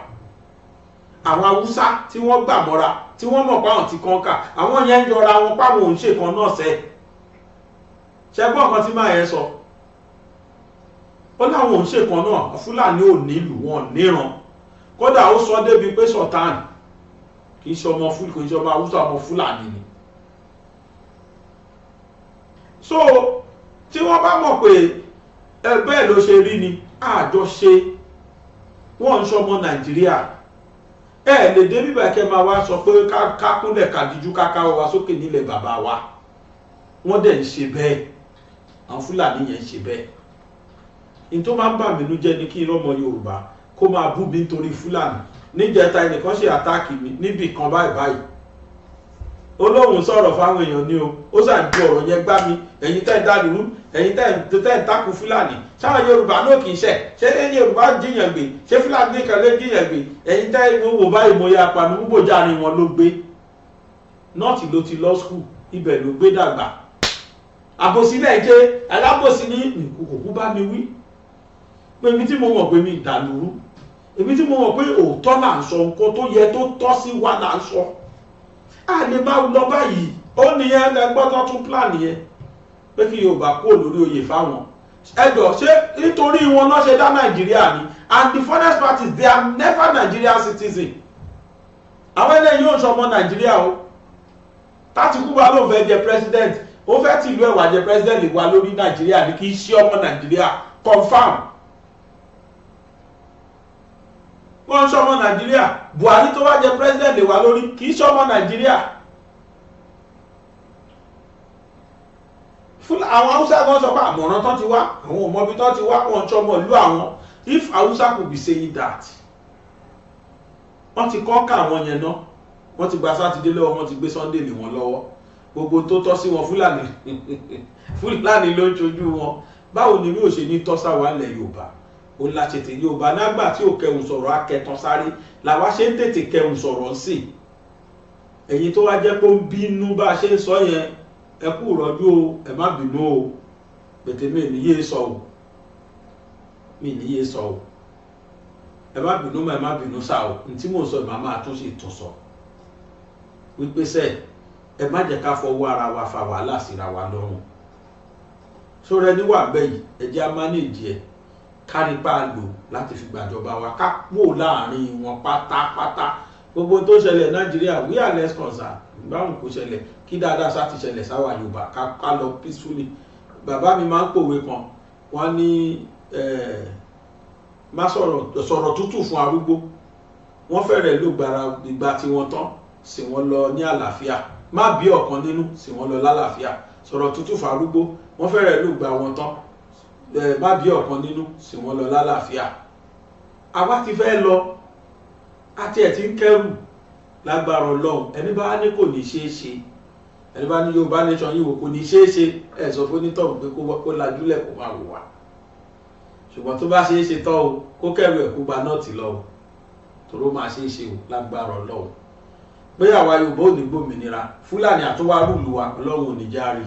àwọn Haúsá tí wọ́n gbà mọ́ra tí wọ́n mọ̀ páwọn ti kọ́ńkà àwọn yẹn ń yọra wọn páwọn òun ṣèkan náà sẹ́ ṣẹ́gbọ́n kan tí máa yẹn sọ ó láwọn òun ṣèkan náà Fúlàní ò nílùú wọn níran kódà ó sọ débi pé Sultan kì í ṣe ọmọ Haúsá ọmọ Fúlàní ni so tí wọ́n bá mọ̀ pé bẹ́ẹ̀ ló ṣe rí ni àjọṣe wọ́n ń ṣọmọ Nàìjíríà lè dé bíbẹ̀ kẹ́ máa wá sọ pé ká kúnlẹ̀ ká díjú ká káwọ́ wa sókè nílẹ̀ bàbá wa wọ́n dẹ̀ ń ṣe bẹ́ẹ̀ àwọn Fúlàní yẹn ń ṣe bẹ́ẹ̀ ní tó máa ń bà mí nú jẹ́ ni kí ọmọ Yorùbá kó máa bú mi nítorí Fúlàní níjẹta ẹnìkan ṣe àtáàkì mi níbì kan báyìí olóhùn sọ̀rọ̀ fáwọn èèyàn ni o ó ṣàjú ọ̀rọ̀ yẹn gbá mi ẹ̀yin tẹ́ ń dánirú ẹ̀yin tẹ́ ń takú Fúlàní sáwọn Yorùbá náà kì í ṣe Yorùbá jiyàn gbé ṣé Fúlàní nìkan ló jiyàn gbé ẹ̀yin tẹ́ ń wò báyìí mo ya apanu púpọ̀ jáàrin wọn ló gbé nọ́ọ̀tì ló ti lọ skul ibẹ̀ ló gbé dàgbà àbòsí náà jẹ́ alábòsí ní ìkòkò bá mi wí pé ibi tí mo mọ̀ pé mi ìdàlúrú ibi tí mo mọ̀ pé òótọ́ là ń sọ nǹkan tó yẹ tó tọ́ sí wa là ń sọ a lè máa lọ báyìí ó nìyẹn lẹgbọ́tọ́ tún plan yẹn pé kí Yorùbá kó lórí oyè fáwọn ẹjọ́ ṣé nítorí wọn náà ṣe dá Nàìjíríà ni and the funniest part is they are never Nigerian citizen àwọn eléyìí yóò ṣọmọ Nàìjíríà o láti kú bá ló fẹ́ jẹ president ó fẹ́ tìlú ẹ̀wà jẹ president lè wà lórí Nàìjíríà ni kì í ṣe ọmọ Nàìjíríà confam wọ́n ń ṣọmọ Nàìjíríà Buhari tó wá jẹ president lè wà lórí kì í ṣọmọ Nàìjíríà àwọn Haúsá kan sọ pé àmọ̀ràn tán ti wá àwọn òmọbi tán ti wá wọn ṣọmọ ìlú àwọn if Hausa could be saying that wọ́n ti kọ́ńkà àwọn yẹn náà wọ́n ti gba Sátidé lọ́wọ́ wọ́n ti gbé Sunday lé wọn lọ́wọ́ gbogbo tó tọ́ sí wọn Fúlàní ló ń ṣojú wọn báwo ni bí ó ṣe ní tọ́sà wà lẹ̀ Yorùbá ó láṣetè Yorùbá nágbà tí ò kẹhùn sọ̀rọ̀ akẹtàn sáré làwa ṣe ń tètè kẹhùn sọ̀rọ̀ sí ẹ̀yin tó wá jẹ́ pé ó ń bínú bá a ṣe ń sọ yẹn ẹ kú rọ́jú o ẹ má bínú o pètè mi níyé sọ o mi níyé sọ o ẹ má bínú mọ́ ẹ má bínú sá o ní tí mò ń sọ ìmọ̀ máa tún sì tún sọ wípé sẹ́ ẹ má jẹ́ ká fọwọ́ ara wa fa wàhálà síra wa lọ́rùn sórí ẹni wà bẹ́yìí ẹ jẹ́ á mánéèjì ẹ̀ kárípá lò láti fi gbàjọba wa ká pò láàrin wọn pátápátá gbogbo tó ṣẹlẹ̀ Nàìjíríà we are less concerned báwọn kò ṣẹlẹ̀ kí dáadáa sá ti ṣẹlẹ̀ sáwà Yorùbá ká lọ peacefully bàbá mi máa ń pòwe kan wọ́n ní má sọ̀rọ̀ tútù fún arúgbó wọ́n fẹ́rẹ̀ ló gbára ìgbà tí wọ́n tán sì wọ́n lọ ní àlàáfíà má bí ọ̀kan nínú sì wọ́n lọ lálàáfíà sọ̀rọ̀ tútù fún arúgbó wọ́n fẹ́rẹ̀ ló gbà wọ́n tán má bí ọ̀kan nínú sì wọ́n lọ lálàáfíà. Àwa ti fẹ́ lọ àti ẹ̀ ti ń kẹ́rù lágbára Ọlọ́run. Ẹni bá ní kò ní ṣeé ṣe, ẹni bá ní Yorùbá nation yìí wò kò ní ṣeé ṣe, ẹ sọ fún onítọ̀hún pé kó lajúlẹ̀ kó máa wò wá. Ṣùgbọ́n tó bá ṣeé ṣe tán o, kó kẹ́rù ẹ̀ kó gba nọ́ọ̀tì lọ o, tòró máa ṣeé ṣe o lágbára Ọlọ́run. Pé àwa Yorùbá ò ní gbòmìnira, Fúlàní àtúwá rúùlù wa, Ọlọ́run ò ní járe,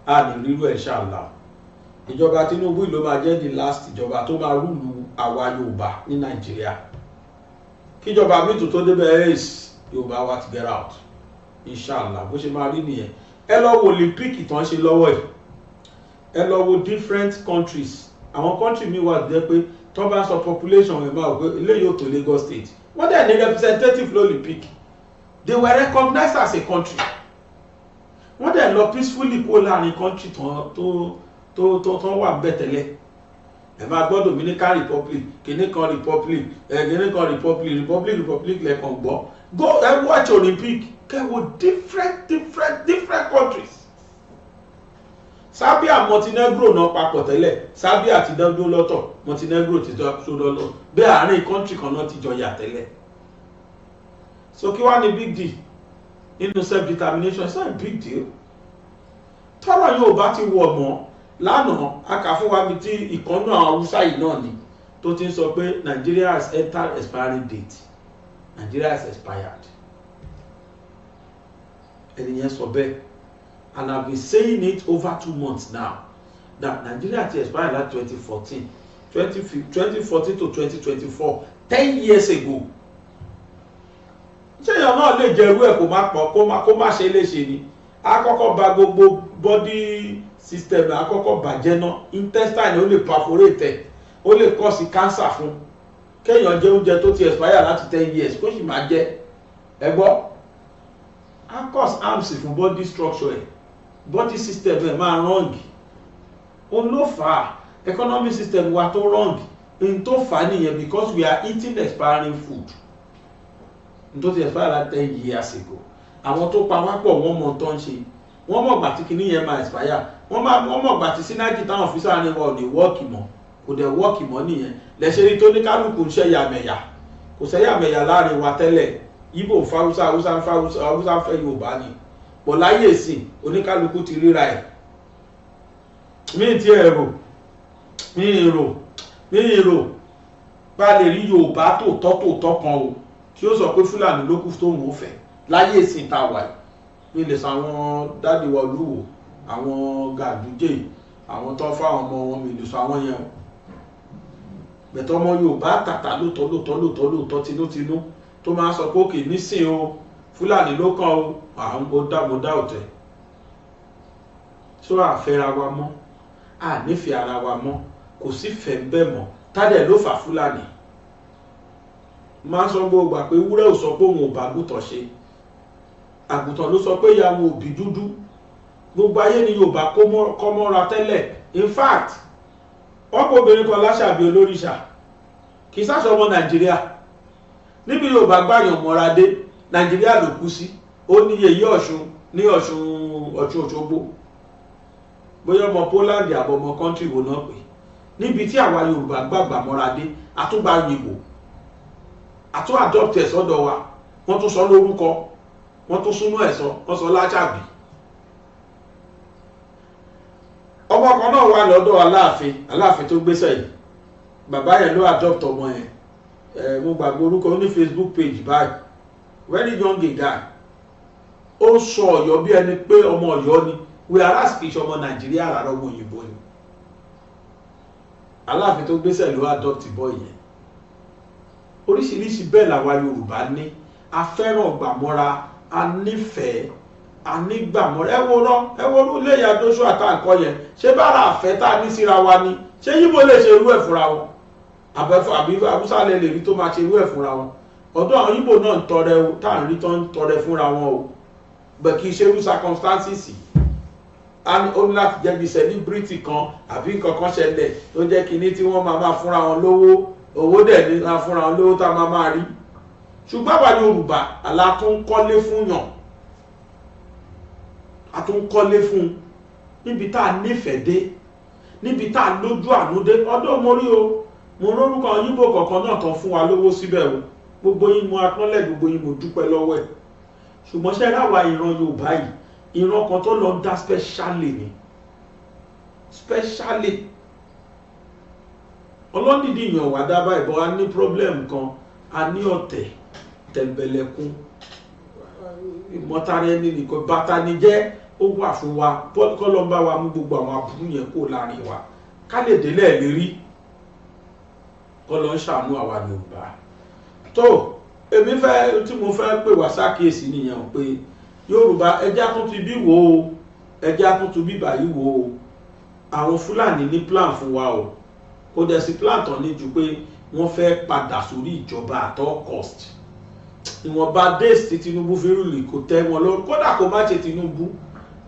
a ní rírú ẹ̀ ṣáàlà. Ìjọba Tinubu ló máa jẹ́ the last ìjọba tó máa rúùlù àwa Yorùbá ní Nàìjíríà. Kíjọba mìtù tó débẹ̀ ace Yorùbá wa ti get out inshallah, bó ṣe máa rí nìyẹn. Ẹ lọ wo Olympic tán ṣe lọ́wọ́ yìí, ẹ lọ wo different countries. Àwọn country mi wà jẹ́ pé tó bá sọ population ẹ̀ máa wò pé eléyìí ò tó Lagos state, wọ́n dẹ̀ ní representative l'Olympic, they were recognized as a country. Wọ́n dẹ̀ lọ peacefully kó láàrin country tó wà bẹ́ẹ̀ tẹ́lẹ̀. Ẹ máa gbọ́ Dominican Republic, kìnìkan Republic, Republic lẹ́kàn gbọ́. Go and watch Olympic, kẹ́ wo different countries. Serbia Montenegro náà papọ̀ tẹ́lẹ̀, Serbia ti dánwó lọ́tọ̀, Montenegro ti dánwó lọ́tọ̀, bẹ́ẹ̀ àárín country kan náà ti jọ yà tẹ́lẹ̀. So kí wá ní big deal nínú self determination? It's not a big deal. Tọ́rọ̀ Yorùbá ti wọ̀ mọ́ lánàá, a kà fún wa bí tí ìkànnù àwọn Haúsá yìí náà ni tó ti ń sọ pé Nigeria has entered expiring date, Nigeria has expired. Ẹnìyẹn sọ bẹ́ẹ̀, and I've been saying it over 2 months now that Nigeria ti expire like 2014 to 2024, 10 years ago. Ṣé èèyàn náà lè jẹ irú ẹ̀ kó má pọ̀ kó má ṣe léṣe ni? Àkọ́kọ́ bà gbogbo body system àkọ́kọ́ bàjẹ́ náà, intestine ó lè perforate, ó lè cause cancer fún. Kéèyàn jẹ oúnjẹ tó ti expire láti 10 years kó sì máa jẹ, ẹ gbọ́, á cause harms fún body structure ẹ̀, body system ẹ̀ máa wrong. Òun ló fà á, economic system wa tó wrong, n tó fà á nìyẹn, because we are eating expiring food. N tó ti expire like 10 years ago. Àwọn tó pa wá pọ̀ wọ́n mọ̀ tó ń ṣe, wọ́n mọ̀ gbà tí kinní yẹn máa expire, wọ́n mọ̀ gbà tí synergy táwọn fi sáà ní wọn ò ní wọ́ọ̀kì mọ́, kò dẹ̀ wọ́ọ̀kì mọ́ nìyẹn. Lẹ́ṣẹ̀ rí tó ní kálukú ń ṣe yàmẹ̀yà, kò ṣe yàmẹ̀yà láàrin wa tẹ́lẹ̀. Ìgbò ń fa Haúsá, Haúsá ń fẹ́ Yorùbá ni, pọ̀ láyé ìsìn oníkálukú ti ríra ẹ̀. Mi rò bá lè rí Yorùbá tòótọ́ kan o tí ó sọ pé Fúlàní ló kù tó ń wò fẹ́ láyé ìsìn tá a wà yìí. Mi lè sọ àwọn dáàdì wa Olúwo, àwọn Gàdújè, àwọn tó fáwọn ọmọ wọn, mi lè sọ àwọn yẹn o. Bẹ̀tọ̀ ọmọ Yorùbá tàtà lóòótọ́ tinútinú tó máa sọ pé òkè nísìn o Fúlàní ló kàn o, àwọn mo dá òtẹ̀. So àfẹ́ra wa mọ́, a nífẹ̀ẹ́ ara wa mọ́, kò sí fẹ́ bẹ́ẹ̀ mọ́, tádẹ̀ ló fà Fúlàní. Máa sọ gbogbo gbà pé wúrẹ́ ò sọ pé òun ò bá àgùntàn ṣe, àgùntàn ló sọ pé ìyàwó òbí dúdú. Gbogbo ayé ni Yorùbá kọ́ mọ́ra tẹ́lẹ̀. In fact, wọ́n kó obìnrin kan láṣàbí olóríṣà, kì í sáṣọ ọmọ Nàìjíríà. Níbi Yorùbá gbàyàn mọ́ra dé, Nàìjíríà ló kú sí. Ó ní yèyí Ọ̀ṣun ní Ọ̀ṣun Òṣogbo, bóyá ọmọ Poland àbọ̀mọ country wo náà pé. Níbi tí àwa Yorùbá gbàgbà mọ́ra dé, àtúgbà yìnbó, àtún adopt ẹ̀ sọ́dọ̀ wa, wọ́n tún sọ lórúkọ, wọ́n tún súnú ẹ̀ sọ, wọ́n sọ láṣàbí. Ọmọ kan náà wà lọ́dọ̀ Aláàfin tó gbéṣẹ́ yìí, bàbá yẹn ló adopt ọmọ yẹn. Mo gbàgbé orúkọ ní Facebook page báyìí, very young guy. Ó sọ Ọ̀yọ́ bí ẹni pé ọmọ Ọ̀yọ́ ni, whereas kìí ṣe ọmọ Nàìjíríà rárá, ọmọ òyìnbó ni. Aláàfin tó gbéṣẹ́ ló adopt boy yẹn. Oríṣiríṣi bẹ́ẹ̀ làwa Yorùbá ní, a fẹ́ràn gbàmọ́ra, a nífẹ̀ẹ́, a nígbàmọ́ra. Ẹ wo lé ìyá Joshua àtàǹkọ́ yẹn, ṣé bára àfẹ́ tá a ní síra wa ni? Ṣé Yíbò lè ṣe irú ẹ̀ fúnra wọn? Àbí Haúsá lè rí tó máa ṣe irú ẹ̀ fúnra wọn? Ọ̀dọ̀ àwọn Yíbò náà ń tọrẹ o, tá à ń rí tó ń tọrẹ fúnra wọn o, bẹ̀ kì í ṣe irú circumstances. Ó ní láti jẹ́ bí celebrity kan àbí nǹkan kan ṣẹlẹ̀ tó jẹ́ kinní tí wọ́n máa fúnra wọn lówó, owó dẹ̀ ní fúnra wọn lówó tá a máa rí. Ṣùgbọ́n àwa Yorùbá àlá tó ń kọ́lé fún yàn, a tó ń kọ́lé fún níbi tá a nífẹ̀ẹ́ dé, níbi tá a lójú àánú dé. Ọdún mo rí o, mo rórúkọ yíbo kọ̀ọ̀kan náà tán fún wa lówó síbẹ̀ o, gbogbo yín mo acknowledge, gbogbo yín mo dúpẹ́ lọ́wọ́ ẹ̀. Ṣùgbọ́n ṣe ráwa ìran Yorùbá yìí, ìran kan tó lọ dá specially ni, specially ọlọ́dìdì yàn wá dábàá ìbọn. A ní problem kan, a ní ọ̀tẹ̀, tẹ̀m̀bẹ̀lẹ̀kún, ìmọ̀tara ẹni nìkan, bàtà ni jẹ́ ó wà fún wa. Kọ́lọ́ ń bá wa mú gbogbo àwọn aburú yẹn kó láàrin wa ká lè délẹ̀ lérí. Kọ́lọ́ ń ṣàánú àwa Yorùbá. Tó èmi fẹ́ tí mo fẹ́ pè wá sákèésí nìyẹn pé Yorùbá ẹjá tún ti bí wò ó, ẹjá tún ti bí báyìí wò ó. Àwọn Fúlàní ní plan fún wa o, kò dẹ̀ sí plan tán ní ju pé wọ́n fẹ́ padà sórí ìjọba at all cost. Ìwọ̀nba days tí Tinubu fi rúlì kò tẹ́ wọn lọ, kódà kó má ṣe Tinubu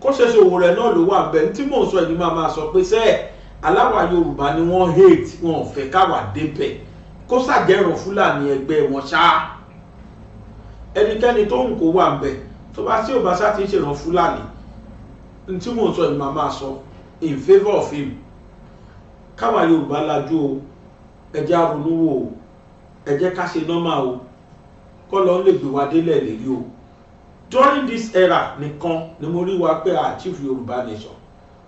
kó ṣẹṣẹ òwò rẹ̀ náà ló wà bẹ́ẹ̀. Tí mò ń sọ ẹni máa sọ pé sẹ́ẹ̀ aláwa Yorùbá ni wọ́n hate, wọn ò fẹ́ káwa débẹ̀, kó ṣàjẹrùn Fúlàní ẹgbẹ́ wọn ṣá. Ẹnikẹ́ni tó ń kó wà bẹ́ẹ̀ tó bá sí òbá sá ti ń ṣèràn Fúlàní, tí mò ń sọ ẹni máa sọ in favour of him. Káwa Yorùbá lajú o, ẹ jẹ́ á ronú wò o, ẹ jẹ́ ká ṣe normal o, kọ́lọ́ lè gbé wa délẹ̀ lérí o. During this era nìkan ni mo rí wa pé achieve Yorùbá nation.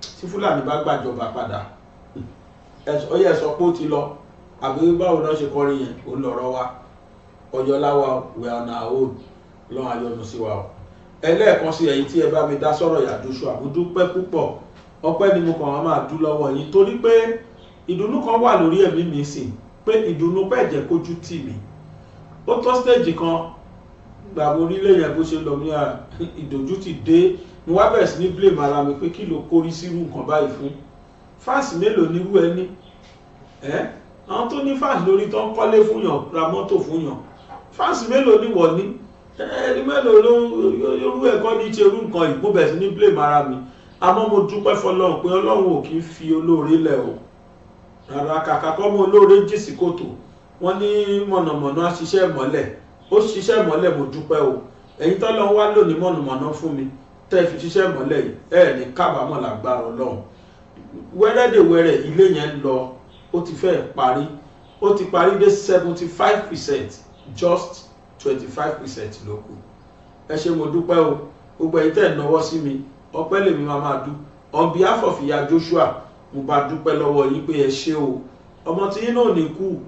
Tí Fúlàní bá gbàjọba padà, ó yẹ sọ pé ó ti lọ, àbí báwo náà ṣe kọrin yẹn, ó lọ́rọ̀ wa. Ọjọ́láwa we are on our own, lọ́wọ́ ayọ́nu sí wa o. Ẹlẹ́ẹ̀kan sí ẹ̀yin tí ẹ bá mi dá sọ̀rọ̀ Ìyá Joshua, mo dúpẹ́ púpọ̀. Ọpẹ́ ni mo kàn wá máa dú lọ́wọ́ yín torí pé ìdùnnú kan wà lórí ẹ̀mí mi sìn, pé ìdùnnú pẹ́ jẹ́ kójú tì mí. Ó tó stage kan gbàgbọ́ orílẹ̀ yẹn bó ṣe lọ ní ìdójútì dé, mo wá bẹ̀rẹ̀ sí ní blame ara mi pé kí ló kórí sírú nǹkan báyìí fún. Fáǹsì mélòó nírú ẹni? Àwọn tó ní fáǹsì lórí tó ń kọ́lé fún yàn, ra mọ́tò fún yàn, fáǹsì mélòó ni wọ́n ní? Ẹni mélòó ló rú ẹ̀kọ́ ní ṣe irú nǹkan yìí? Mo bẹ̀rẹ̀ sí ní blame ara mi. Àmọ́ mo dúpẹ́ fọlọ́run pé Ọlọ́run ò kì í fi olóore lẹ̀ o. Rárá, kàkà kọ́ mọ́ olóore jí sí kòtò. Wọ́n ní mọ̀nàmọ́ná á ṣiṣẹ́ ìmọ́lẹ̀, ó ṣiṣẹ́ ìmọ́lẹ̀, mo dúpẹ́ o. Ẹ̀yin tọ́lọ́run wá lò ní mọ̀nàmọ́ná fún mi tẹ́ fi ṣiṣẹ́ ìmọ́lẹ̀ yìí, ẹ̀ ní kábàámọ̀ lágbára Ọlọ́run. Wẹ́rẹ́dẹ̀wẹ́rẹ́ ilé yẹn lọ, ó ti fẹ́ parí, ó ti parí dé 75%, just 25% ló kù. Ẹ ṣé mo dúpẹ́ o, gbogbo ẹ̀yin tẹ́ náwó sí mi, ọpẹ́ lèmi máa dú. On behalf of Ìyá Joshua, mo bá dúpẹ́ lọ́wọ́ yín pé ẹ ṣé o. Ọmọ tí yín náà ní kú,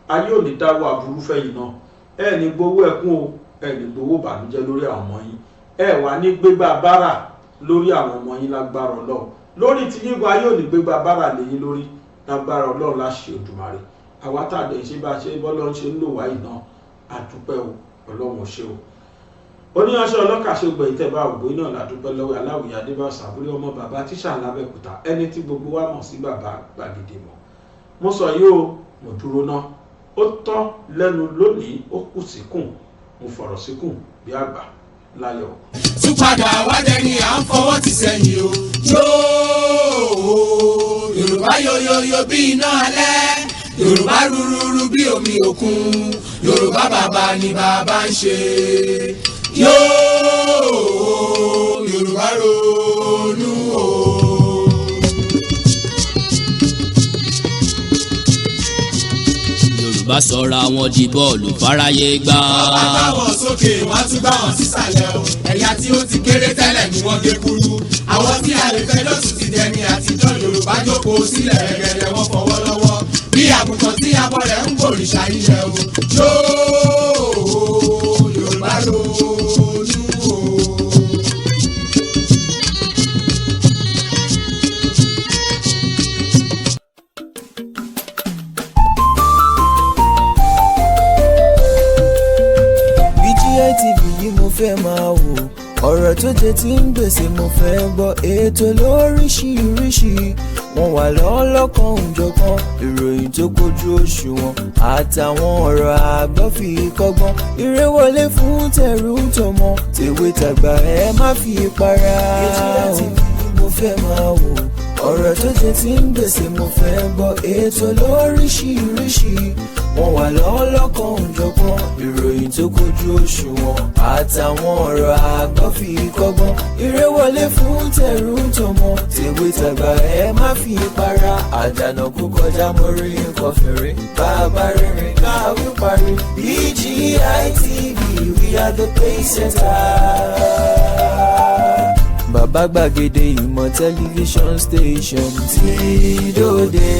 ayé ò ní dáwọ́ aburú fẹ́yìn náà. Ẹ ní gbowó ẹkún o, ẹ ní gbowó bànújẹ́ lórí àwọn ọmọ yín. Ẹ wà ní gbégbá bára lórí àwọn ọmọ yín lágbára Ọlọ́run. Lórí tí yín gan ayé ò ní gbégbá bára lẹ́yìn lórí lágbára Ọlọ́run láṣẹ Òdùmarè. Àwa tá dẹ̀ ṣe bá ṣe bọ́lọ́run ṣe ń lò wáyé náà, a dúpẹ́ o, Ọlọ́run ṣe o. Oníyanṣẹ́ ọlọ́kà ṣe gbọ́ ìtẹ́bá ògbó náà ládùúpẹ́ lọ́wọ́ Aláwìyé Adébáṣà àbúrò ọmọ bàbá tíṣà lábẹ́òkúta, ẹni tí gbogbo wa mọ̀ sí bàbá gbàgede mọ̀. Mo sọ yìí o, mo dúró ná, ó tọ́ lẹ́nu lónìí, ó kù síkùn, mo fọ̀rọ̀ síkùn bí àgbà láyọ̀. Túpadà wájẹ ni à ń fọwọ́ ti sẹ́yìn o. Yóò Yorùbá yoyoyo bí iná alẹ́, Yorùbá rúrúrú bí omi òkun, Yorùbá bàbá ni bàbá ń ṣe. Yóò Yorùbá ronú o. Yorùbá sọra wọn di bọ́ọ̀lù fáráyé gbá. Bàbá gbá wọn sókè, wọ́n tún gbá wọn sísàlẹ̀ o. Ẹ̀yà tí ó ti kéré tẹ́lẹ̀ ni wọ́n gé kúrú. Àwọn tí a lè fẹ́ lọ́sùn ti dẹni àtijọ́, Yorùbá jókòó sílẹ̀ rẹ̀gẹ̀dẹ̀ wọn fọwọ́ lọ́wọ́. Bí àgùntàn tí abọ́ rẹ̀ ń gbòrìṣà ilẹ̀ o. Yóò Yorùbá ronú o. BGI TV yìí mo fẹ́ máa wò, ọ̀rọ̀ tó jẹ ti ń gbèsè mo fẹ́ gbọ́, ètò lóríṣiríṣi wọ́n wà lọ́lọ́kan òjọ̀kan, ìròyìn tó kojú òṣùwọ̀n àtàwọn ọ̀rọ̀ àgbọ́ fi kọ́gbọ́n, eré wọlé fún tẹ̀rù tọmọ tèwe tàgbà ẹ má fi para. BGI TV mo fẹ́ máa wò, ọ̀rọ̀ tó jẹ tí ń gbèsè mo fẹ́ gbọ́ ètò lóríṣiríṣi wọ́n wà lọ́lọ́kan òjọ̀kan ìròyìn tó kojú òṣùwọ̀n àtàwọn ọ̀rọ̀ àgbọ́ fi kọ́gbọ́n eré wọlé fún tẹ̀rù tọmọ tèwe tàgbà ẹ má fi para àdànà kó kọjá mọ́rí nǹkan fèrè bàbá rìnrìn káwí parí BGI TV we are the pace setters. Bàbá gbàgede ìmọ̀ tẹlifíṣọ̀n station tí dòde.